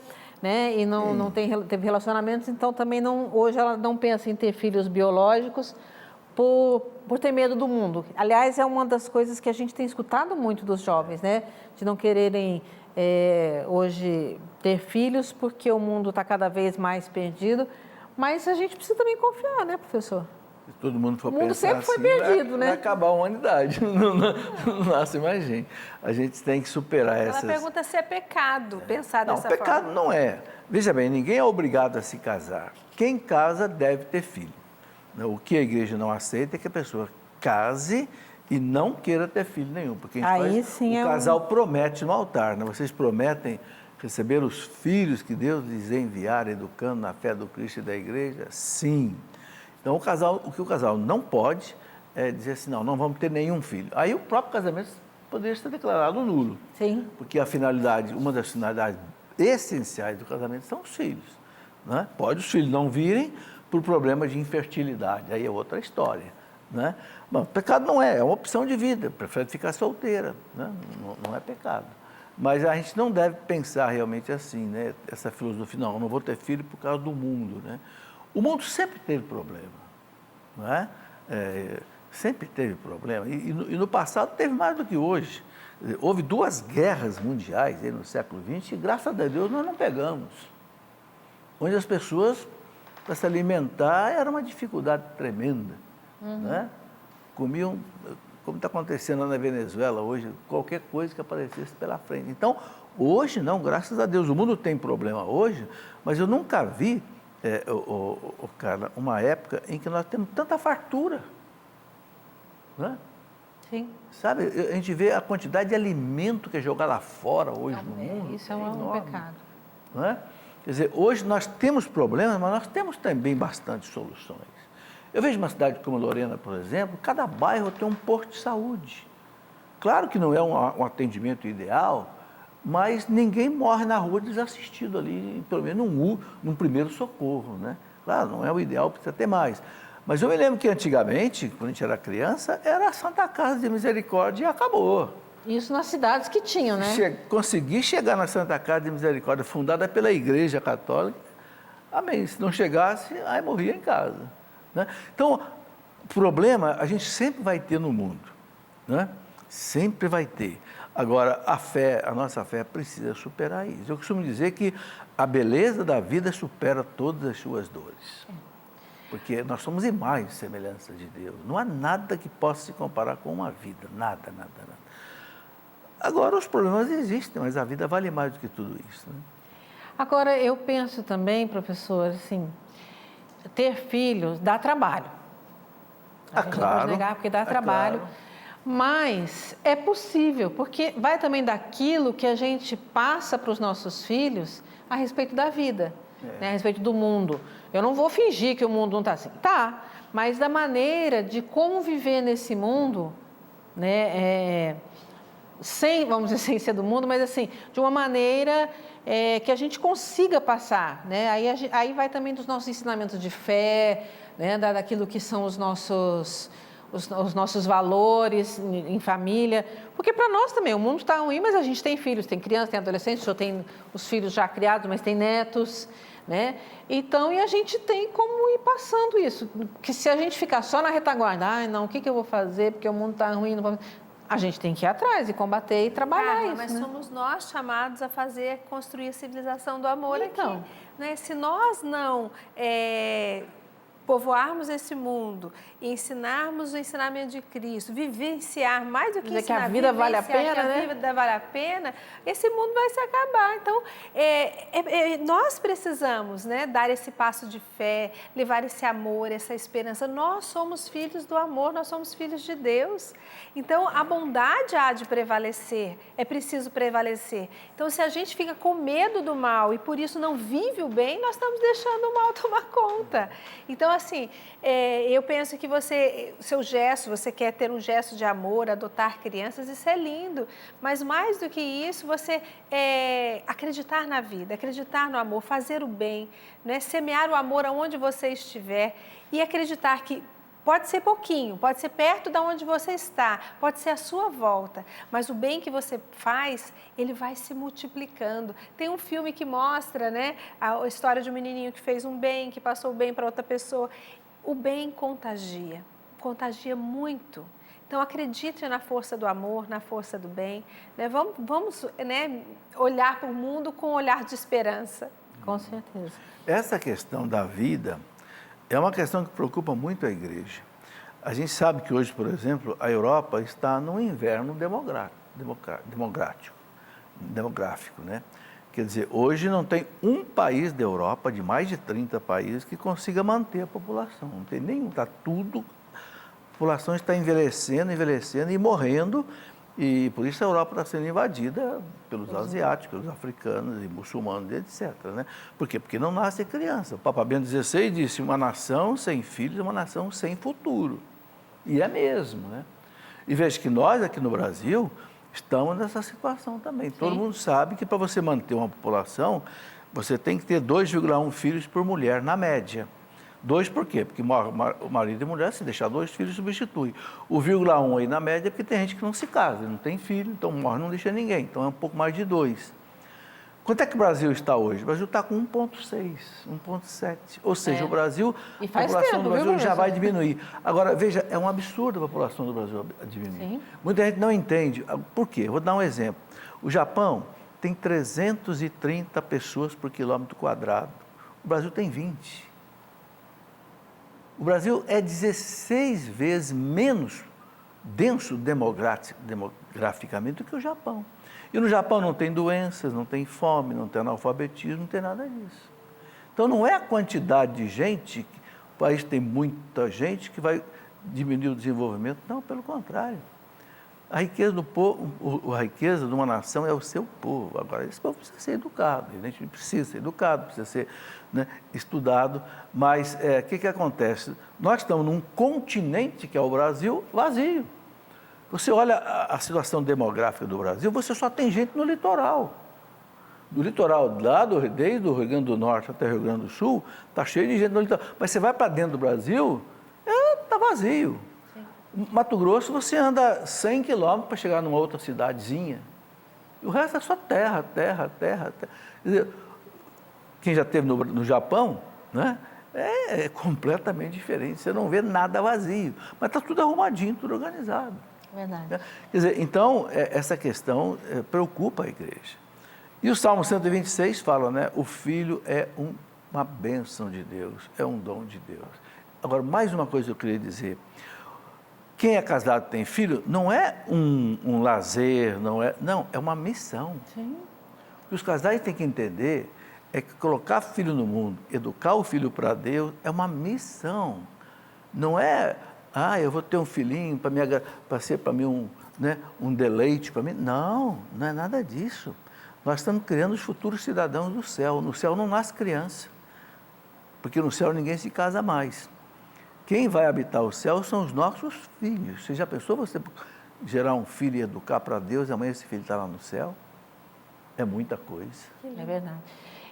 né, e não teve relacionamentos, então também hoje ela não pensa em ter filhos biológicos por ter medo do mundo. Aliás, é uma das coisas que a gente tem escutado muito dos jovens, né, de não quererem hoje ter filhos porque o mundo está cada vez mais perdido. Mas a gente precisa também confiar, né, professor? Se todo mundo for o mundo pensar sempre foi assim, perdido, né? Vai acabar a humanidade, não nasce mais gente. A gente tem que superar essas... Ela pergunta se é pecado pensar dessa forma. Não, pecado não é. Veja bem, ninguém é obrigado a se casar. Quem casa deve ter filho. O que a igreja não aceita é que a pessoa case e não queira ter filho nenhum. Porque o casal promete no altar, né? Vocês prometem receber os filhos que Deus lhes enviar, educando na fé do Cristo e da igreja? Sim. Então, o que o casal não pode é dizer assim, não vamos ter nenhum filho. Aí o próprio casamento poderia ser declarado nulo. Sim. Porque uma das finalidades essenciais do casamento são os filhos, né? Pode os filhos não virem por problema de infertilidade, aí é outra história, né? Bom, pecado não é uma opção de vida, prefere ficar solteira, né? Não é pecado. Mas a gente não deve pensar realmente assim, né? Essa filosofia, não vou ter filho por causa do mundo, né? O mundo sempre teve problema. não é? Sempre teve problema. E no passado teve mais do que hoje. Houve 2 guerras mundiais aí no século XX e, graças a Deus, nós não pegamos. Onde as pessoas, para se alimentar, era uma dificuldade tremenda. Né? Comiam, como está acontecendo na Venezuela hoje, qualquer coisa que aparecesse pela frente. Então, hoje não, graças a Deus, o mundo tem problema hoje, mas eu nunca vi, Carla, uma época em que nós temos tanta fartura. Né? Sim. Sabe, a gente vê a quantidade de alimento que é jogado lá fora hoje no mundo. Isso é um pecado. Não é? Quer dizer, hoje nós temos problemas, mas nós temos também bastante soluções. Eu vejo uma cidade como Lorena, por exemplo, cada bairro tem um posto de saúde. Claro que não é um atendimento ideal, mas ninguém morre na rua desassistido ali, pelo menos num primeiro socorro, né? Claro, não é o ideal, precisa ter mais. Mas eu me lembro que antigamente, quando a gente era criança, era a Santa Casa de Misericórdia e acabou. Isso nas cidades que tinham, né? Conseguir chegar na Santa Casa de Misericórdia, fundada pela Igreja Católica, amém. Se não chegasse, aí morria em casa. Né? Então, problema a gente sempre vai ter no mundo. Né? Sempre vai ter. Agora, a nossa fé precisa superar isso. Eu costumo dizer que a beleza da vida supera todas as suas dores. Porque nós somos imagem e semelhança de Deus. Não há nada que possa se comparar com uma vida. Nada, nada, nada. Agora, os problemas existem, mas a vida vale mais do que tudo isso. Né? Agora, eu penso também, professor, assim, ter filhos dá trabalho. A gente claro. Não pode negar porque dá trabalho. Claro. Mas é possível, porque vai também daquilo que a gente passa para os nossos filhos a respeito da vida, né, a respeito do mundo. Eu não vou fingir que o mundo não está assim. Tá, mas da maneira de como viver nesse mundo, né, sem, vamos dizer, sem ser do mundo, mas assim, de uma maneira que a gente consiga passar, né? Aí vai também dos nossos ensinamentos de fé, né, daquilo que são os nossos valores em família, porque para nós também o mundo está ruim, mas a gente tem filhos, tem crianças, tem adolescentes, o senhor tem os filhos já criados, mas tem netos, né? Então, e a gente tem como ir passando isso, que se a gente ficar só na retaguarda, não, o que eu vou fazer, porque o mundo está ruim, não vou... A gente tem que ir atrás e combater e trabalhar isso. Mas né? somos nós chamados a construir a civilização do amor então, aqui. Né? Se nós não povoarmos esse mundo, ensinarmos o ensinamento de Cristo, vivenciar mais do que ensinar, que a vida vale a pena, a vida vale a pena, esse mundo vai se acabar. Então, nós precisamos, né, dar esse passo de fé, levar esse amor, essa esperança. Nós somos filhos do amor, nós somos filhos de Deus. Então, a bondade há de prevalecer, é preciso prevalecer. Então, se a gente fica com medo do mal e por isso não vive o bem, nós estamos deixando o mal tomar conta. Então, assim, eu penso que seu gesto, você quer ter um gesto de amor, adotar crianças, isso é lindo. Mas mais do que isso, você acreditar na vida, acreditar no amor, fazer o bem, né? Semear o amor aonde você estiver e acreditar que pode ser pouquinho, pode ser perto de onde você está, pode ser à sua volta, mas o bem que você faz, ele vai se multiplicando. Tem um filme que mostra, né, a história de um menininho que fez um bem, que passou o bem para outra pessoa. O bem contagia muito. Então, acredite na força do amor, na força do bem. Né? Vamos né, olhar para o mundo com um olhar de esperança. Com certeza. Essa questão da vida é uma questão que preocupa muito a igreja. A gente sabe que hoje, por exemplo, a Europa está num inverno demográfico, né? Quer dizer, hoje não tem um país da Europa, de mais de 30 países, que consiga manter a população. Não tem nenhum, está tudo... A população está envelhecendo e morrendo, e por isso a Europa está sendo invadida pelos asiáticos, pelos africanos e muçulmanos, etc. Né? Por quê? Porque não nasce criança. O Papa Bento XVI disse, uma nação sem filhos é uma nação sem futuro. E é mesmo. Né? E veja que nós aqui no Brasil estamos nessa situação também. Sim. Todo mundo sabe que para você manter uma população, você tem que ter 2,1 filhos por mulher, na média. 2 por quê? Porque o marido e a mulher, se deixar 2 filhos, substitui. O 0,1 aí na média é porque tem gente que não se casa, não tem filho, então morre, não deixa ninguém. Então é um pouco mais de 2. Quanto é que o Brasil está hoje? O Brasil está com 1,6, 1,7. Ou seja, o Brasil, E a faz população tempo, do Brasil viu, já Brasil? vai diminuir. Agora, veja, é um absurdo a população do Brasil diminuir. Sim. Muita gente não entende. Por quê? Vou dar um exemplo. O Japão tem 330 pessoas por quilômetro quadrado. O Brasil tem 20. O Brasil é 16 vezes menos denso demograficamente do que o Japão. E no Japão não tem doenças, não tem fome, não tem analfabetismo, não tem nada disso. Então não é a quantidade de gente, o país tem muita gente que vai diminuir o desenvolvimento, não, pelo contrário. A riqueza do povo, a riqueza de uma nação é o seu povo. Agora, esse povo precisa ser educado, a gente precisa ser educado, precisa ser, né, estudado, mas o que acontece? Nós estamos num continente, que é o Brasil, vazio. Você olha a situação demográfica do Brasil, você só tem gente no litoral. Do litoral, lá desde o Rio Grande do Norte até o Rio Grande do Sul, está cheio de gente no litoral. Mas você vai para dentro do Brasil, está vazio. Sim. Mato Grosso, você anda 100 quilômetros para chegar numa outra cidadezinha. E o resto é só terra, terra, terra, terra. Quer dizer, quem já esteve no Japão, né, é completamente diferente. Você não vê nada vazio. Mas está tudo arrumadinho, tudo organizado. Verdade. Quer dizer, então, essa questão preocupa a igreja. E o Salmo 126 fala, né? O filho é uma bênção de Deus, é um dom de Deus. Agora, mais uma coisa que eu queria dizer. Quem é casado e tem filho, não é um lazer, não, é uma missão. Sim. O que os casais têm que entender é que colocar filho no mundo, educar o filho para Deus, é uma missão. Não é... eu vou ter um filhinho para ser para mim um deleite para mim. Não, não é nada disso. Nós estamos criando os futuros cidadãos do céu. No céu não nasce criança, porque no céu ninguém se casa mais. Quem vai habitar o céu são os nossos filhos. Você já pensou você gerar um filho e educar para Deus e amanhã esse filho está lá no céu? É muita coisa. É verdade.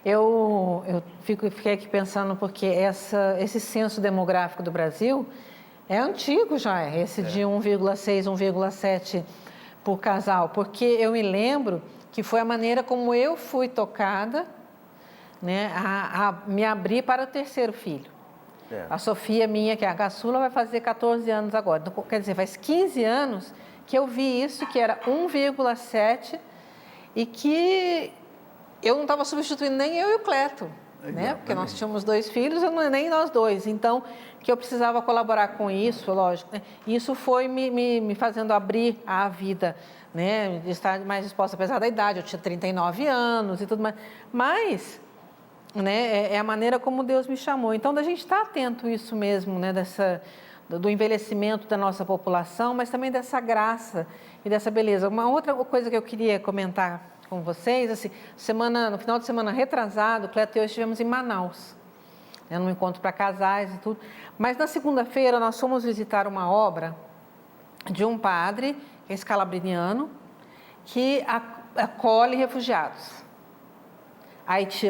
Eu fiquei aqui pensando porque esse censo demográfico do Brasil é antigo já, esse de 1,6, 1,7 por casal, porque eu me lembro que foi a maneira como eu fui tocada, né, a me abrir para o terceiro filho. A Sofia minha, que é a caçula, vai fazer 14 anos agora. Então, quer dizer, faz 15 anos que eu vi isso, que era 1,7 e que eu não estava substituindo nem eu e o Cleto. Né? Porque nós tínhamos 2 filhos, nem nós 2. Então, que eu precisava colaborar com isso, lógico. Né? Isso foi me fazendo abrir a vida, né? De estar mais disposta, apesar da idade. Eu tinha 39 anos e tudo mais. Mas, né, é a maneira como Deus me chamou. Então, da gente estar atento a isso mesmo, né? Do envelhecimento da nossa população, mas também dessa graça e dessa beleza. Uma outra coisa que eu queria comentar com vocês, assim, no final de semana retrasado, o Cleto e eu estivemos em Manaus, né, num encontro para casais e tudo, mas na segunda-feira nós fomos visitar uma obra de um padre, que é escalabriniano, que acolhe refugiados,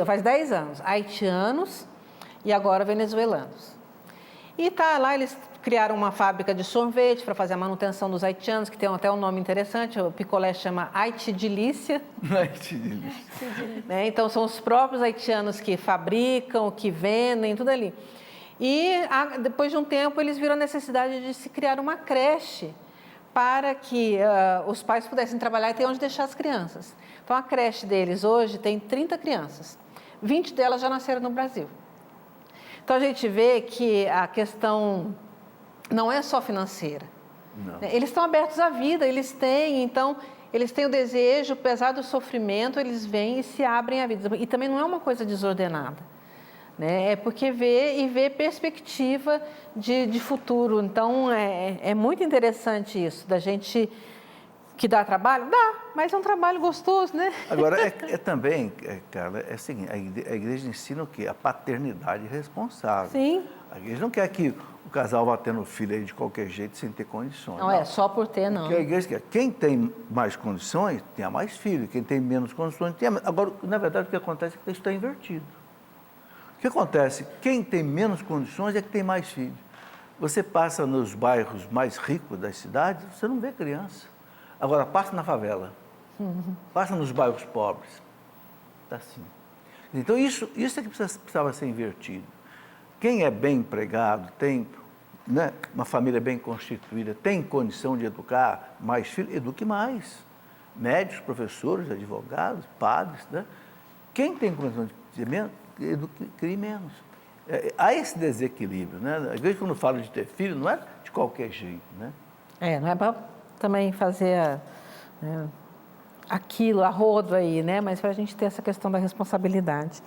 faz 10 anos, haitianos e agora venezuelanos. E lá eles criaram uma fábrica de sorvete para fazer a manutenção dos haitianos, que tem até um nome interessante, o picolé chama Haitidilícia. Haitidilícia. Né? Então, são os próprios haitianos que fabricam, que vendem, tudo ali. E, depois de um tempo, eles viram a necessidade de se criar uma creche para que os pais pudessem trabalhar e ter onde deixar as crianças. Então, a creche deles hoje tem 30 crianças, 20 delas já nasceram no Brasil. Então, a gente vê que a questão não é só financeira. Não. Eles estão abertos à vida, eles têm o desejo, apesar do sofrimento, eles vêm e se abrem à vida. E também não é uma coisa desordenada, né? É porque vê perspectiva de futuro. Então, é muito interessante isso, da gente... Que dá trabalho? Dá, mas é um trabalho gostoso, né? Agora, também, Carla, é o seguinte, a igreja ensina o quê? A paternidade responsável. Sim. A igreja não quer que o casal vá tendo filho aí de qualquer jeito, sem ter condições. Não, é só por ter, não. Porque a igreja quer, quem tem mais condições, tenha mais filho. Quem tem menos condições, tenha menos. Agora, na verdade, o que acontece é que isso está invertido. O que acontece? Quem tem menos condições é que tem mais filho. Você passa nos bairros mais ricos das cidades, você não vê criança. Agora, passa na favela, passa nos bairros pobres, está assim. Então, isso é que precisava ser invertido. Quem é bem empregado, tem, né, uma família bem constituída, tem condição de educar mais filhos, eduque mais. Médicos, professores, advogados, padres, né? Quem tem condição de ter menos, crie menos. Há esse desequilíbrio, né? Às vezes, quando falo de ter filho, não é de qualquer jeito, né? Não é para também fazer aquilo, a rodo aí, né? Mas para a gente ter essa questão da responsabilidade.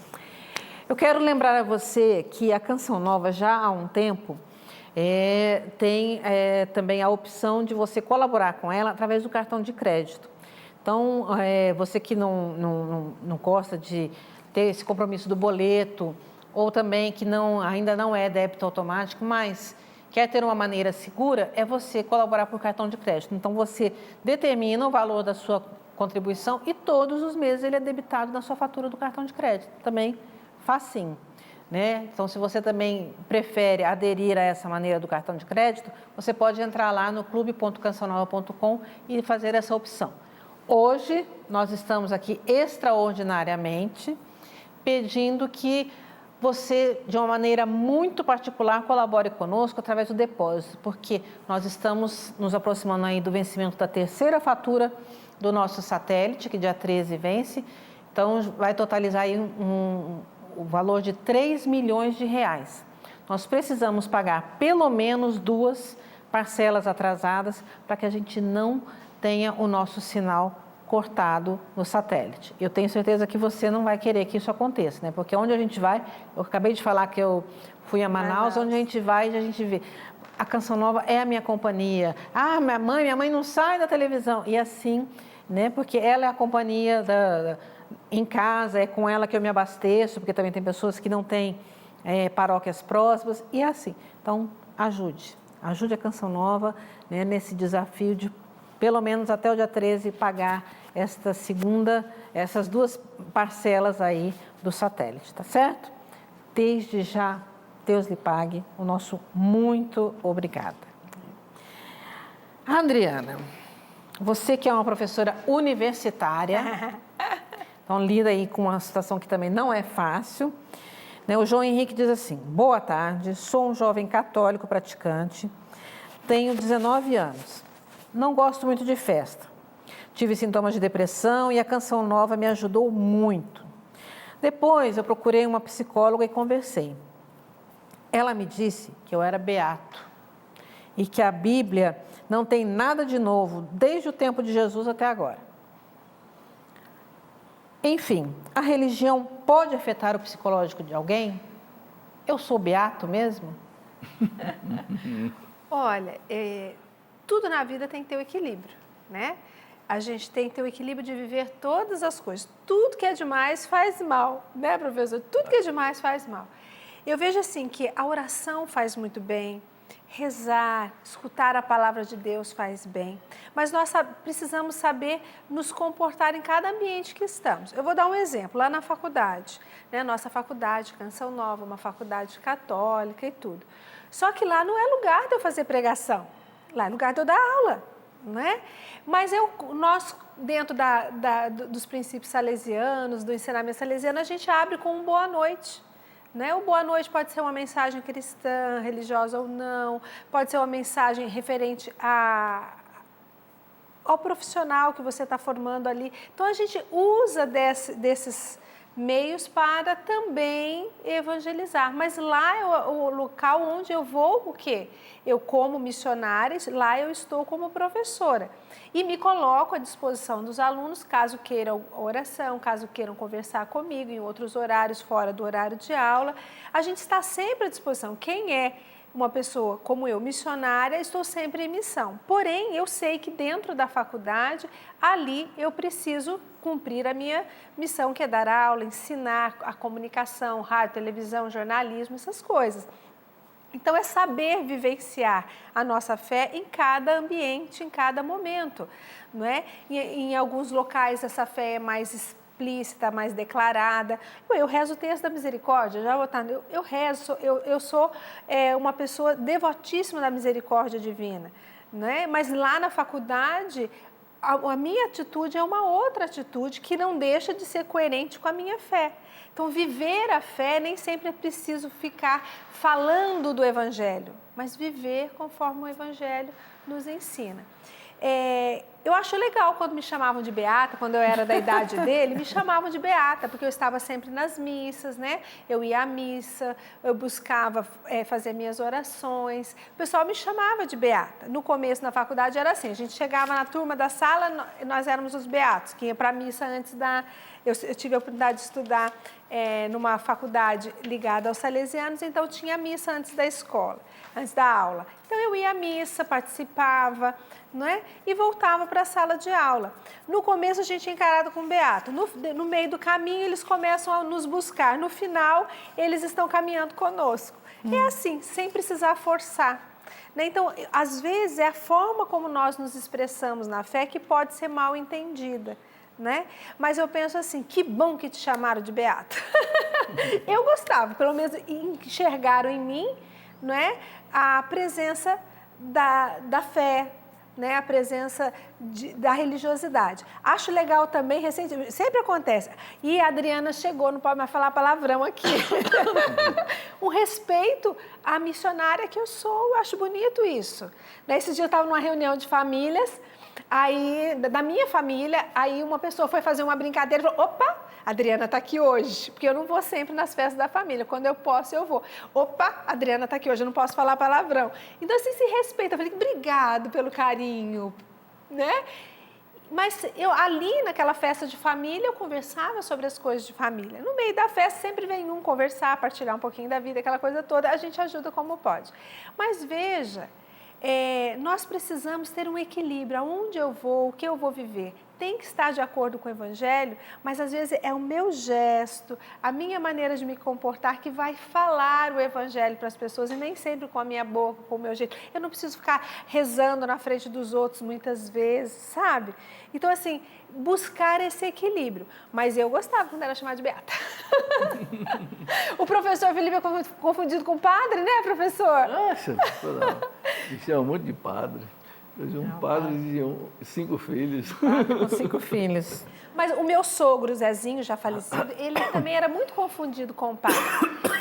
Eu quero lembrar a você que a Canção Nova, já há um tempo, tem também a opção de você colaborar com ela através do cartão de crédito. Então, você que não gosta de ter esse compromisso do boleto, ou também que ainda não é débito automático, mas quer ter uma maneira segura, é você colaborar por cartão de crédito. Então, você determina o valor da sua contribuição e todos os meses ele é debitado na sua fatura do cartão de crédito. Também facinho, né? Então, se você também prefere aderir a essa maneira do cartão de crédito, você pode entrar lá no clube.cançãonova.com e fazer essa opção. Hoje, nós estamos aqui extraordinariamente pedindo que você, de uma maneira muito particular, colabore conosco através do depósito, porque nós estamos nos aproximando aí do vencimento da terceira fatura do nosso satélite, que dia 13 vence. Então, vai totalizar aí o valor de 3 milhões de reais. Nós precisamos pagar pelo menos 2 parcelas atrasadas para que a gente não tenha o nosso sinal cortado no satélite. Eu tenho certeza que você não vai querer que isso aconteça, né? Porque onde a gente vai, eu acabei de falar que eu fui a Manaus, onde a gente vai, a gente vê. A Canção Nova é a minha companhia. Ah, minha mãe não sai da televisão. E assim, né? Porque ela é a companhia em casa, é com ela que eu me abasteço, porque também tem pessoas que não têm paróquias próximas, e assim. Então, ajude a Canção Nova, né, nesse desafio de, pelo menos até o dia 13, pagar essas 2 parcelas aí do satélite, tá certo? Desde já, Deus lhe pague, o nosso muito obrigada. Adriana, você que é uma professora universitária, então lida aí com uma situação que também não é fácil, né? O João Henrique diz assim: boa tarde, sou um jovem católico praticante, tenho 19 anos, não gosto muito de festa. Tive sintomas de depressão e a Canção Nova me ajudou muito. Depois eu procurei uma psicóloga e conversei. Ela me disse que eu era beato e que a Bíblia não tem nada de novo desde o tempo de Jesus até agora. Enfim, a religião pode afetar o psicológico de alguém? Eu sou beato mesmo? Olha, tudo na vida tem que ter o equilíbrio, né? A gente tem que ter o equilíbrio de viver todas as coisas. Tudo que é demais faz mal, né, professor? Tudo que é demais faz mal. Eu vejo assim que a oração faz muito bem, rezar, escutar a palavra de Deus faz bem, mas nós precisamos saber nos comportar em cada ambiente que estamos. Eu vou dar um exemplo, lá na faculdade, né? Nossa faculdade, Canção Nova, uma faculdade católica e tudo. Só que lá não é lugar de eu fazer pregação, lá é lugar de eu dar aula, não é? Mas nós, dentro dos princípios salesianos, do ensinamento salesiano, a gente abre com um boa noite. Né? O boa noite pode ser uma mensagem cristã, religiosa ou não, pode ser uma mensagem referente ao profissional que você está formando ali. Então, a gente usa desses meios para também evangelizar. Mas lá é o local onde eu vou, o quê? Eu, como missionária, lá eu estou como professora. E me coloco à disposição dos alunos, caso queiram oração, caso queiram conversar comigo em outros horários, fora do horário de aula. A gente está sempre à disposição. Quem é uma pessoa como eu, missionária, estou sempre em missão. Porém, eu sei que dentro da faculdade, ali eu preciso cumprir a minha missão, que é dar aula, ensinar a comunicação, rádio, televisão, jornalismo, essas coisas. Então, é saber vivenciar a nossa fé em cada ambiente, em cada momento, não é? Em alguns locais, essa fé é mais explícita, mais declarada. Eu rezo o texto da misericórdia, já vou eu rezo, eu sou uma pessoa devotíssima da misericórdia divina, não é? Mas lá na faculdade, a minha atitude é uma outra atitude que não deixa de ser coerente com a minha fé. Então, viver a fé nem sempre é preciso ficar falando do Evangelho, mas viver conforme o Evangelho nos ensina. Eu acho legal quando me chamavam de Beata, quando eu era da idade dele, me chamavam de Beata, porque eu estava sempre nas missas, né? Eu ia à missa, eu buscava fazer minhas orações. O pessoal me chamava de Beata. No começo, na faculdade, era assim, a gente chegava na turma da sala, nós éramos os Beatos, que ia para a missa antes da... Eu tive a oportunidade de estudar numa faculdade ligada aos salesianos, então tinha missa antes da escola, antes da aula. Então eu ia à missa, participava, não é? E voltava para a sala de aula. No começo a gente é encarado como beato, no meio do caminho eles começam a nos buscar, no final eles estão caminhando conosco. É assim, sem precisar forçar. Né? Então, às vezes é a forma como nós nos expressamos na fé que pode ser mal entendida. Né? Mas eu penso assim, que bom que te chamaram de beata. Eu gostava, pelo menos enxergaram em mim, não é, a presença da fé, né, a presença da religiosidade. Acho legal também, recentemente, sempre acontece, e a Adriana chegou, não pode mais falar palavrão aqui, um respeito à missionária que eu sou, eu acho bonito isso. Nesse dia eu estava numa reunião de famílias, aí, da minha família, aí uma pessoa foi fazer uma brincadeira e falou, opa, a Adriana está aqui hoje, porque eu não vou sempre nas festas da família, quando eu posso eu vou. Opa, a Adriana está aqui hoje, eu não posso falar palavrão. Então, assim, se respeita. Eu falei, obrigado pelo carinho, né? Mas ali, naquela festa de família, eu conversava sobre as coisas de família. No meio da festa, sempre vem um conversar, partilhar um pouquinho da vida, aquela coisa toda, a gente ajuda como pode. Mas veja, nós precisamos ter um equilíbrio, aonde eu vou, o que eu vou viver. Tem que estar de acordo com o Evangelho, mas às vezes é o meu gesto, a minha maneira de me comportar que vai falar o Evangelho para as pessoas e nem sempre com a minha boca, com o meu jeito. Eu não preciso ficar rezando na frente dos outros muitas vezes, sabe? Então, assim, buscar esse equilíbrio. Mas eu gostava quando era chamada de beata. O professor Felipe é confundido com padre, né, professor? Nossa, me chamam muito de padre. Eu tinha um padre de 5 filhos. Com 5 filhos. Mas o meu sogro, Zezinho, já falecido, ele também era muito confundido com o padre.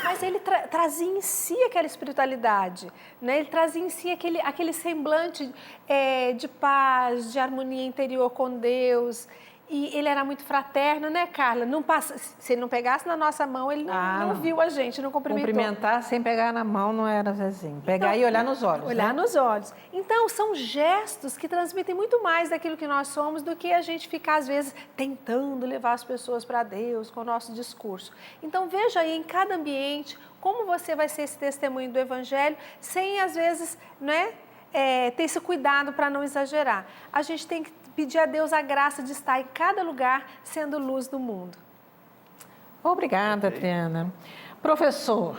Mas ele trazia em si aquela espiritualidade, né? Ele trazia em si aquele semblante de paz, de harmonia interior com Deus. E ele era muito fraterno, né, Carla? Se ele não pegasse na nossa mão, ele não viu a gente, não cumprimentou. Cumprimentar sem pegar na mão não era Zezinho. Pegar e olhar nos olhos. Olhar nos olhos. Então, são gestos que transmitem muito mais daquilo que nós somos do que a gente ficar, às vezes, tentando levar as pessoas para Deus com o nosso discurso. Então, veja aí, em cada ambiente, como você vai ser esse testemunho do Evangelho, sem, às vezes, né, ter esse cuidado para não exagerar. A gente tem que pedir a Deus a graça de estar em cada lugar sendo luz do mundo. Obrigada, Adriana. Professor,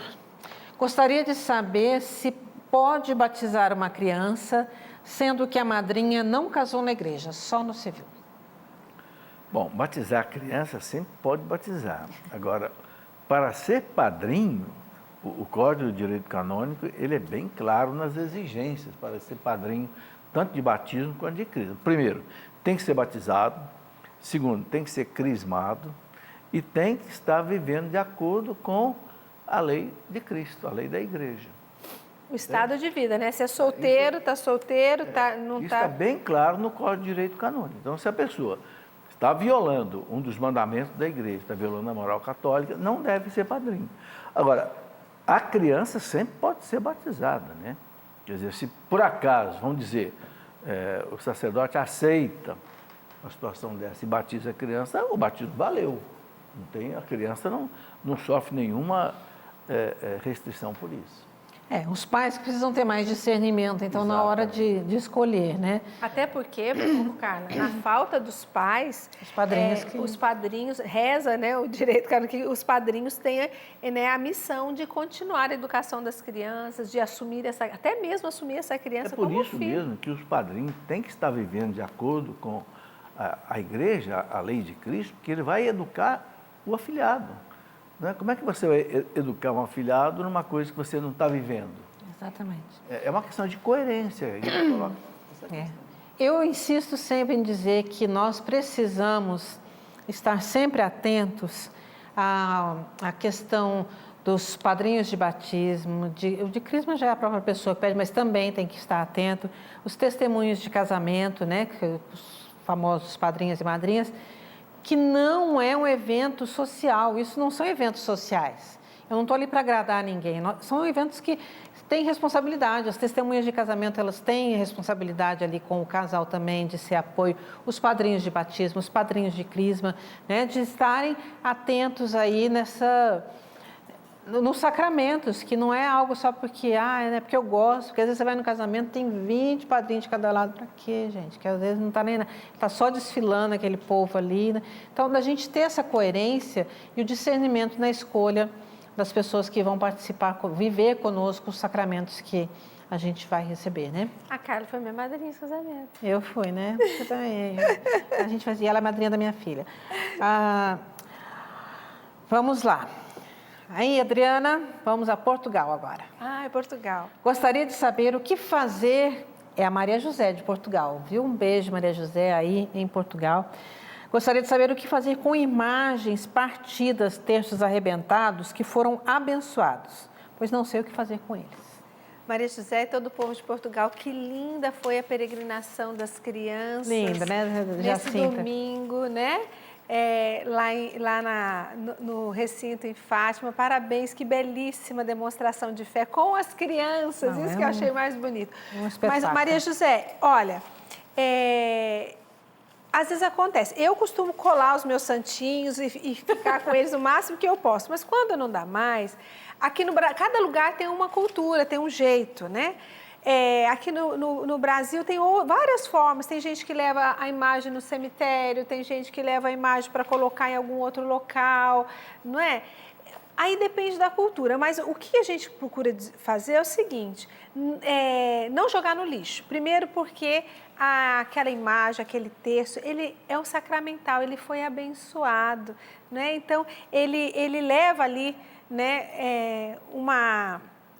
gostaria de saber se pode batizar uma criança, sendo que a madrinha não casou na igreja, só no civil. Bom, batizar a criança sempre pode batizar. Agora, para ser padrinho, o Código de Direito Canônico, ele é bem claro nas exigências para ser padrinho, tanto de batismo quanto de crisma. Primeiro, tem que ser batizado. Segundo, tem que ser crismado. E tem que estar vivendo de acordo com a lei de Cristo, a lei da igreja. O estado de vida, né? Se é solteiro, está solteiro, não está... Isso está bem claro no Código de Direito Canônico. Então, se a pessoa está violando um dos mandamentos da igreja, está violando a moral católica, não deve ser padrinho. Agora, a criança sempre pode ser batizada, né? Quer dizer, se por acaso, vamos dizer, o sacerdote aceita uma situação dessa e batiza a criança, o batismo valeu. A criança não sofre nenhuma restrição por isso. Os pais precisam ter mais discernimento, então, exatamente, na hora de escolher, né? Até porque, Carla, na falta dos pais, os padrinhos reza, né, o direito, cara, que os padrinhos tenham, né, a missão de continuar a educação das crianças, de assumir até mesmo assumir essa criança como filho. É por isso mesmo que os padrinhos têm que estar vivendo de acordo com a igreja, a lei de Cristo, porque ele vai educar o afilhado. Como é que você vai educar um afilhado numa coisa que você não está vivendo? Exatamente. É uma questão de coerência. Eu insisto sempre em dizer que nós precisamos estar sempre atentos à questão dos padrinhos de batismo, de crisma já é a própria pessoa que pede, mas também tem que estar atento, os testemunhos de casamento, né, os famosos padrinhos e madrinhas, que não é um evento social, isso não são eventos sociais. Eu não estou ali para agradar ninguém, são eventos que têm responsabilidade, as testemunhas de casamento, elas têm responsabilidade ali com o casal também, de ser apoio, os padrinhos de batismo, os padrinhos de crisma, né, de estarem atentos aí nos sacramentos, que não é algo só porque, é porque eu gosto, porque às vezes você vai no casamento, tem 20 padrinhos de cada lado, para quê, gente? Que às vezes não está nem, está só desfilando aquele povo ali, né? Então, da gente ter essa coerência e o discernimento na escolha das pessoas que vão participar, viver conosco os sacramentos que a gente vai receber, né? A Carla foi minha madrinha de casamento. Eu fui, né? Você também. A gente fazia, ela é madrinha da minha filha. Vamos lá. Aí, Adriana, vamos a Portugal agora. É Portugal. Gostaria de saber o que fazer, é a Maria José de Portugal, viu? Um beijo, Maria José, aí em Portugal. Gostaria de saber o que fazer com imagens partidas, terços arrebentados, que foram abençoados, pois não sei o que fazer com eles. Maria José e todo o povo de Portugal, que linda foi a peregrinação das crianças. Linda, né, nesse Jacinta? domingo, né? No recinto em Fátima. Parabéns, que belíssima demonstração de fé com as crianças, isso que eu achei mais bonito. Mas, Maria José, olha, às vezes acontece, eu costumo colar os meus santinhos e ficar com eles o máximo que eu posso, mas quando não dá mais, aqui cada lugar tem uma cultura, tem um jeito, né? Aqui no Brasil tem várias formas, tem gente que leva a imagem no cemitério, tem gente que leva a imagem para colocar em algum outro local, não é? Aí depende da cultura, mas o que a gente procura fazer é o seguinte, não jogar no lixo. Primeiro porque aquela imagem, aquele terço, ele é um sacramental, ele foi abençoado, né? Então, ele leva ali, né,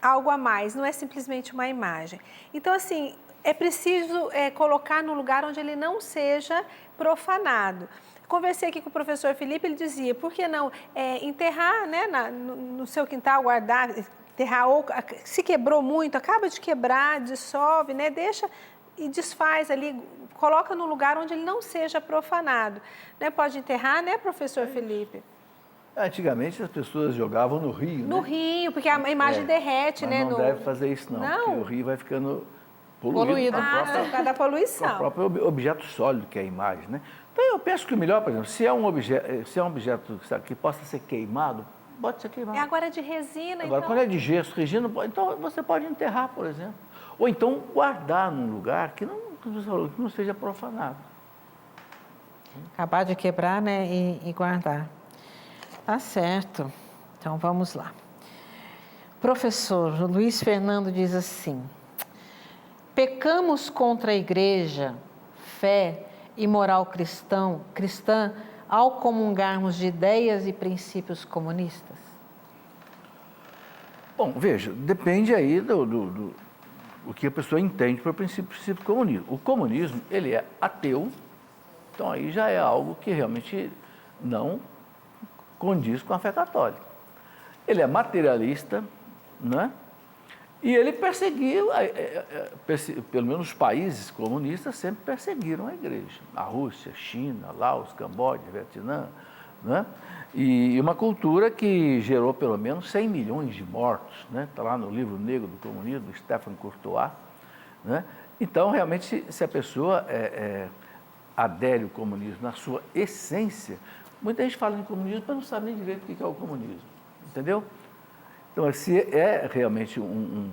algo a mais, não é simplesmente uma imagem. Então, assim, é preciso colocar no lugar onde ele não seja profanado. Conversei aqui com o professor Felipe, ele dizia, por que não enterrar, né, no seu quintal, guardar, enterrar, ou se quebrou muito, acaba de quebrar, dissolve, né, deixa e desfaz ali, coloca no lugar onde ele não seja profanado. Né? Pode enterrar, né, professor Felipe? Antigamente as pessoas jogavam no rio, No rio, porque a imagem derrete, mas né? não deve fazer isso não, porque o rio vai ficando poluído. Por causa da poluição. Com o próprio objeto sólido que é a imagem, né? Então eu penso que o melhor, por exemplo, se é um objeto que possa ser queimado, pode ser queimado. Agora de resina, Agora, então... quando é de gesso, resina, então você pode enterrar, por exemplo. Ou então guardar num lugar que não seja profanado. Acabar de quebrar, né, e guardar. Tá certo. Então, vamos lá. Professor Luiz Fernando diz assim, pecamos contra a igreja, fé e moral cristã ao comungarmos de ideias e princípios comunistas? Bom, veja, depende aí do que a pessoa entende por princípio comunismo. O comunismo, ele é ateu, então aí já é algo que realmente não condiz com a fé católica. Ele é materialista, né? E ele perseguiu, pelo menos os países comunistas sempre perseguiram a igreja. A Rússia, China, Laos, Camboja, Vietnã, né? E uma cultura que gerou pelo menos 100 milhões de mortos, né? Está lá no livro Negro do Comunismo, do Stephen Courtois, né? Então, realmente, se a pessoa adere ao comunismo na sua essência, muita gente fala em comunismo, mas não sabe nem direito o que é o comunismo, entendeu? Então, se é realmente um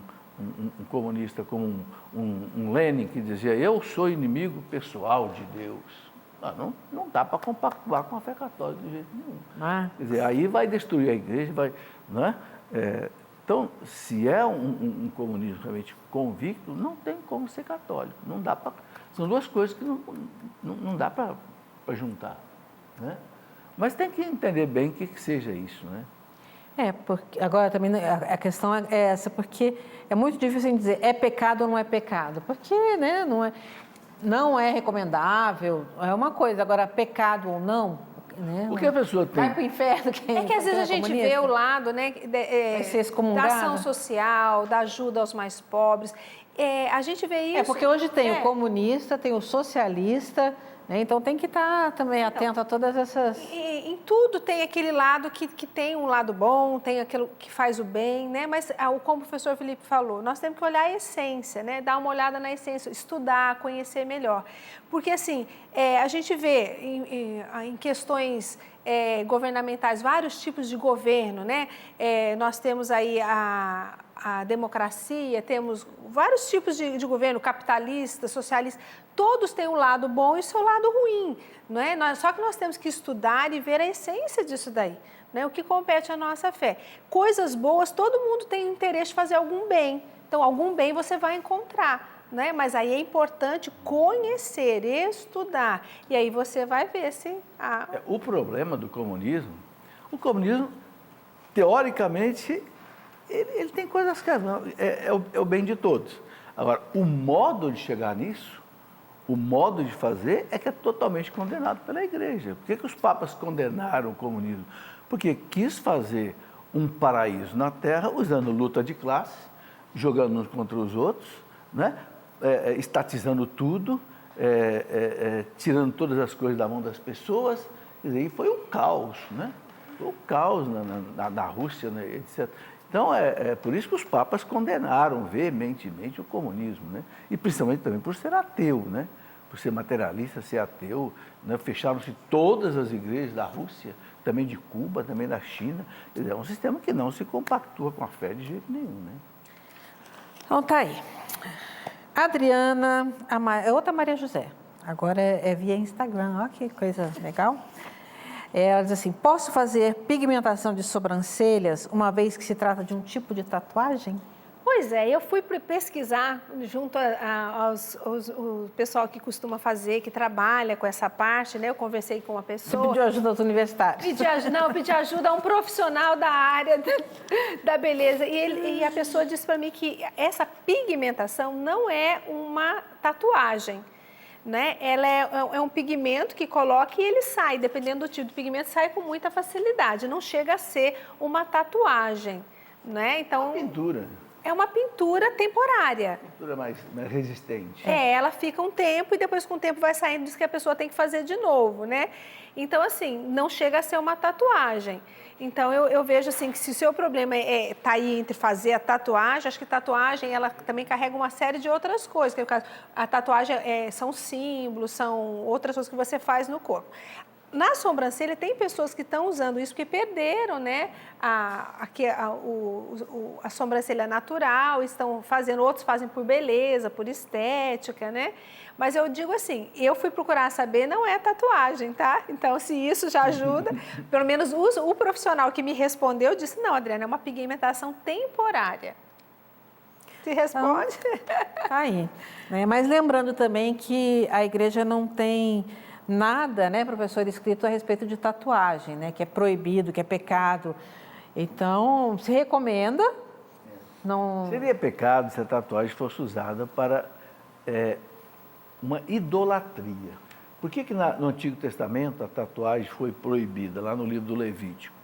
comunista como um Lenin que dizia, eu sou inimigo pessoal de Deus, não dá para compactuar com a fé católica de jeito nenhum. Quer dizer, aí vai destruir a igreja, não é? Então, se é um comunismo realmente convicto, não tem como ser católico. Não dá para. São duas coisas que não dá para juntar, né? Mas tem que entender bem o que seja isso, né? Porque agora também a questão é essa, porque é muito difícil dizer é pecado ou não é pecado, porque, né, não é. não é recomendável, é uma coisa. Agora, pecado ou não, né? O que a pessoa tem? Vai para o inferno quem É que às vezes a gente vê o lado, né, Vai ser da excomungada. ação social, da ajuda aos mais pobres. A gente vê isso... Porque hoje tem o comunista, tem o socialista, né? Então tem que estar também atento a todas essas... Em tudo tem aquele lado que tem um lado bom, tem aquilo que faz o bem, né? Mas, como o professor Felipe falou, nós temos que olhar a essência, né? Dar uma olhada na essência, estudar, conhecer melhor. Porque, assim, a gente vê em questões governamentais vários tipos de governo, né? Nós temos aí a democracia, temos vários tipos de governo, capitalista, socialista, todos têm um lado bom e o seu lado ruim, não é? Só que nós temos que estudar e ver a essência disso daí, né? O que compete à nossa fé. Coisas boas, todo mundo tem interesse de fazer algum bem, então algum bem você vai encontrar, né? Mas aí é importante conhecer, estudar, e aí você vai ver se... O problema do comunismo, teoricamente, ele tem coisas que é o bem de todos. Agora, o modo de chegar nisso, o modo de fazer é que é totalmente condenado pela igreja. Por que os papas condenaram o comunismo? Porque quis fazer um paraíso na Terra usando luta de classe, jogando uns contra os outros, né? Estatizando tudo, tirando todas as coisas da mão das pessoas. Quer dizer, foi um caos, né? Foi um caos na Rússia, né, etc. Então, é por isso que os papas condenaram veementemente o comunismo, né? E principalmente também por ser ateu, né? Por ser materialista, ser ateu, né? Fecharam-se todas as igrejas da Rússia, também de Cuba, também da China. É um sistema que não se compactua com a fé de jeito nenhum, né? Então, tá aí. Adriana, outra Maria José, agora é via Instagram, olha que coisa legal. Ela diz assim, posso fazer pigmentação de sobrancelhas, uma vez que se trata de um tipo de tatuagem? Pois é, eu fui pesquisar junto ao pessoal que costuma fazer, que trabalha com essa parte, né? Eu conversei com uma pessoa... Você pediu ajuda aos universitários? Pedi ajuda a um profissional da área da beleza. E a pessoa disse para mim que essa pigmentação não é uma tatuagem, né? Ela é um pigmento que coloca e ele sai, dependendo do tipo de pigmento, sai com muita facilidade. Não chega a ser uma tatuagem, né? Então, uma pintura. É uma pintura temporária. Pintura mais resistente. Ela fica um tempo e depois com o tempo vai saindo, diz que a pessoa tem que fazer de novo, né? Então, assim, não chega a ser uma tatuagem. Então, eu vejo assim que se o seu problema está aí entre fazer a tatuagem, acho que tatuagem ela também carrega uma série de outras coisas. A tatuagem são símbolos, são outras coisas que você faz no corpo. Na sobrancelha, tem pessoas que estão usando isso porque perderam, né, a sobrancelha natural, estão fazendo, outros fazem por beleza, por estética, né? Mas eu digo assim, eu fui procurar saber, não é tatuagem, tá? Então, se isso já ajuda, pelo menos o profissional que me respondeu disse, não, Adriana, é uma pigmentação temporária. Se responde? Tá aí. Né? Mas lembrando também que a igreja não tem... nada, né, professor, escrito a respeito de tatuagem, né, que é proibido, que é pecado. Então, se recomenda, não... Seria pecado se a tatuagem fosse usada para uma idolatria. Por que no Antigo Testamento a tatuagem foi proibida, lá no livro do Levítico?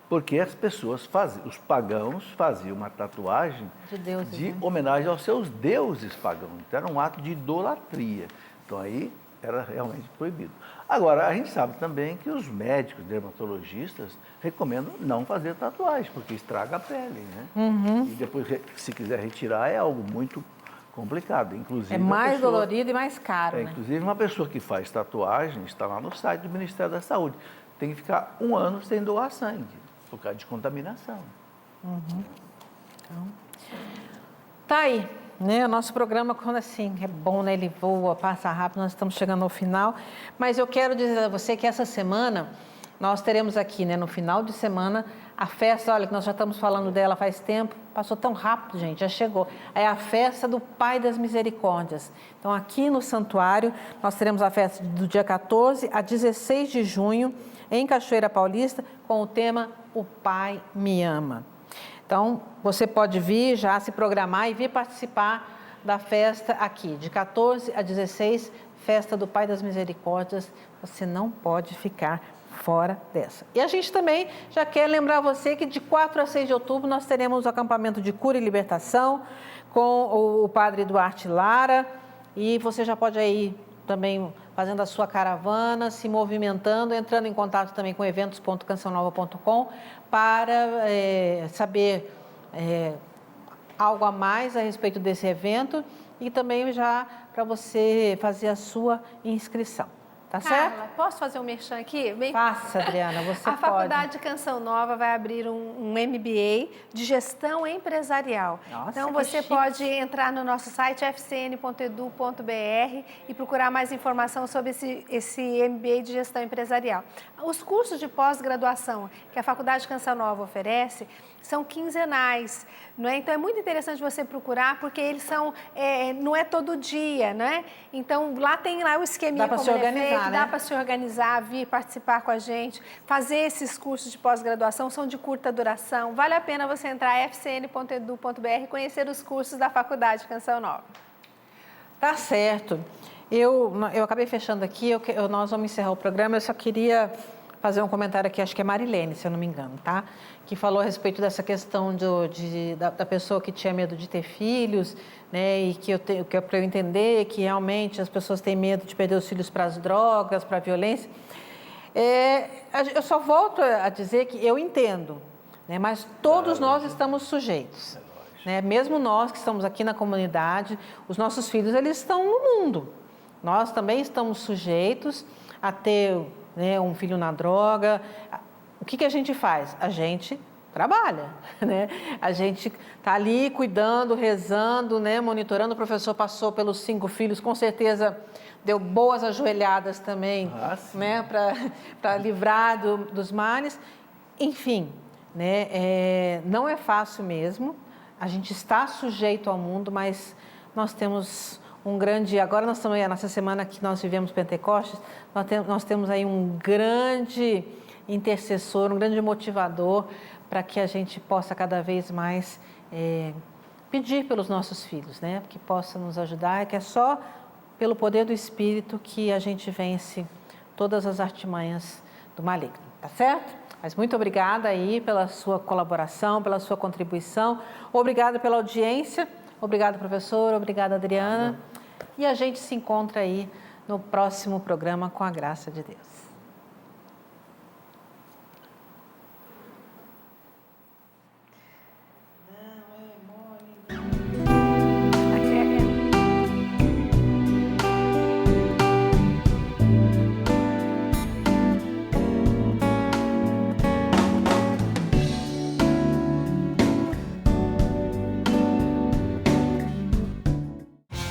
Porque as pessoas os pagãos faziam uma tatuagem de homenagem aos seus deuses pagãos. Então, era um ato de idolatria. Então, aí... era realmente proibido. Agora, a gente sabe também que os médicos, dermatologistas, recomendam não fazer tatuagem, porque estraga a pele, né? Uhum. E depois, se quiser retirar, é algo muito complicado. Inclusive, é mais dolorido e mais caro, né? Inclusive, uma pessoa que faz tatuagem, está lá no site do Ministério da Saúde, tem que ficar 1 ano sem doar sangue, por causa de contaminação. Uhum. Então, tá aí. Né? O nosso programa, quando assim, é bom, né? Ele voa, passa rápido, nós estamos chegando ao final. Mas eu quero dizer a você que essa semana nós teremos aqui, né, no final de semana, a festa, olha, que nós já estamos falando dela faz tempo, passou tão rápido, gente, já chegou. É a festa do Pai das Misericórdias. Então, aqui no santuário, nós teremos a festa do dia 14 a 16 de junho, em Cachoeira Paulista, com o tema O Pai Me Ama. Então, você pode vir já se programar e vir participar da festa aqui, de 14 a 16, Festa do Pai das Misericórdias, você não pode ficar fora dessa. E a gente também já quer lembrar você que de 4 a 6 de outubro nós teremos o acampamento de cura e libertação com o padre Duarte Lara, e você já pode ir também fazendo a sua caravana, se movimentando, entrando em contato também com eventos.cançãonova.com para saber algo a mais a respeito desse evento e também já para você fazer a sua inscrição. Tá certo? Carla, posso fazer um merchan aqui? Faça, Adriana, você pode. A Faculdade Canção Nova vai abrir um MBA de gestão empresarial. Nossa, então, que você chique. pode entrar no nosso site fcn.edu.br e procurar mais informação sobre esse MBA de gestão empresarial. Os cursos de pós-graduação que a Faculdade Canção Nova oferece são quinzenais, não é? Então, é muito interessante você procurar, porque eles são, não é todo dia, né? Então, lá tem lá o esqueminha, dá para se organizar, né? Dá para se organizar, vir participar com a gente, fazer esses cursos de pós-graduação, são de curta duração. Vale a pena você entrar fcn.edu.br e conhecer os cursos da Faculdade Canção Nova. Tá certo. Eu acabei fechando aqui, nós vamos encerrar o programa, eu só queria fazer um comentário aqui, acho que é Marilene, se eu não me engano, tá? Que falou a respeito dessa questão da pessoa que tinha medo de ter filhos, né? E que é para eu entender que realmente as pessoas têm medo de perder os filhos para as drogas, para a violência. Eu só volto a dizer que eu entendo, né? Mas todos nós estamos sujeitos, né? Mesmo nós que estamos aqui na comunidade, os nossos filhos, eles estão no mundo. Nós também estamos sujeitos a ter, né, um filho na droga. O que a gente faz? A gente trabalha, né? A gente está ali cuidando, rezando, né, monitorando. O professor passou pelos 5 filhos, com certeza deu boas ajoelhadas também, né, para livrar dos males. Enfim, né, não é fácil mesmo. A gente está sujeito ao mundo, mas nós temos um grande... Agora nós estamos aí, nessa semana que nós vivemos Pentecostes, nós temos aí um grande intercessor, um grande motivador para que a gente possa cada vez mais pedir pelos nossos filhos, né? Que possa nos ajudar, que é só pelo poder do Espírito que a gente vence todas as artimanhas do maligno, tá certo? Mas muito obrigada aí pela sua colaboração, pela sua contribuição, obrigada pela audiência, obrigado, professor, obrigada, Adriana. E a gente se encontra aí no próximo programa, com a graça de Deus.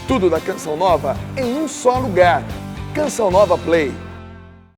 Tudo da Canção Nova em um só lugar. Canção Nova Play.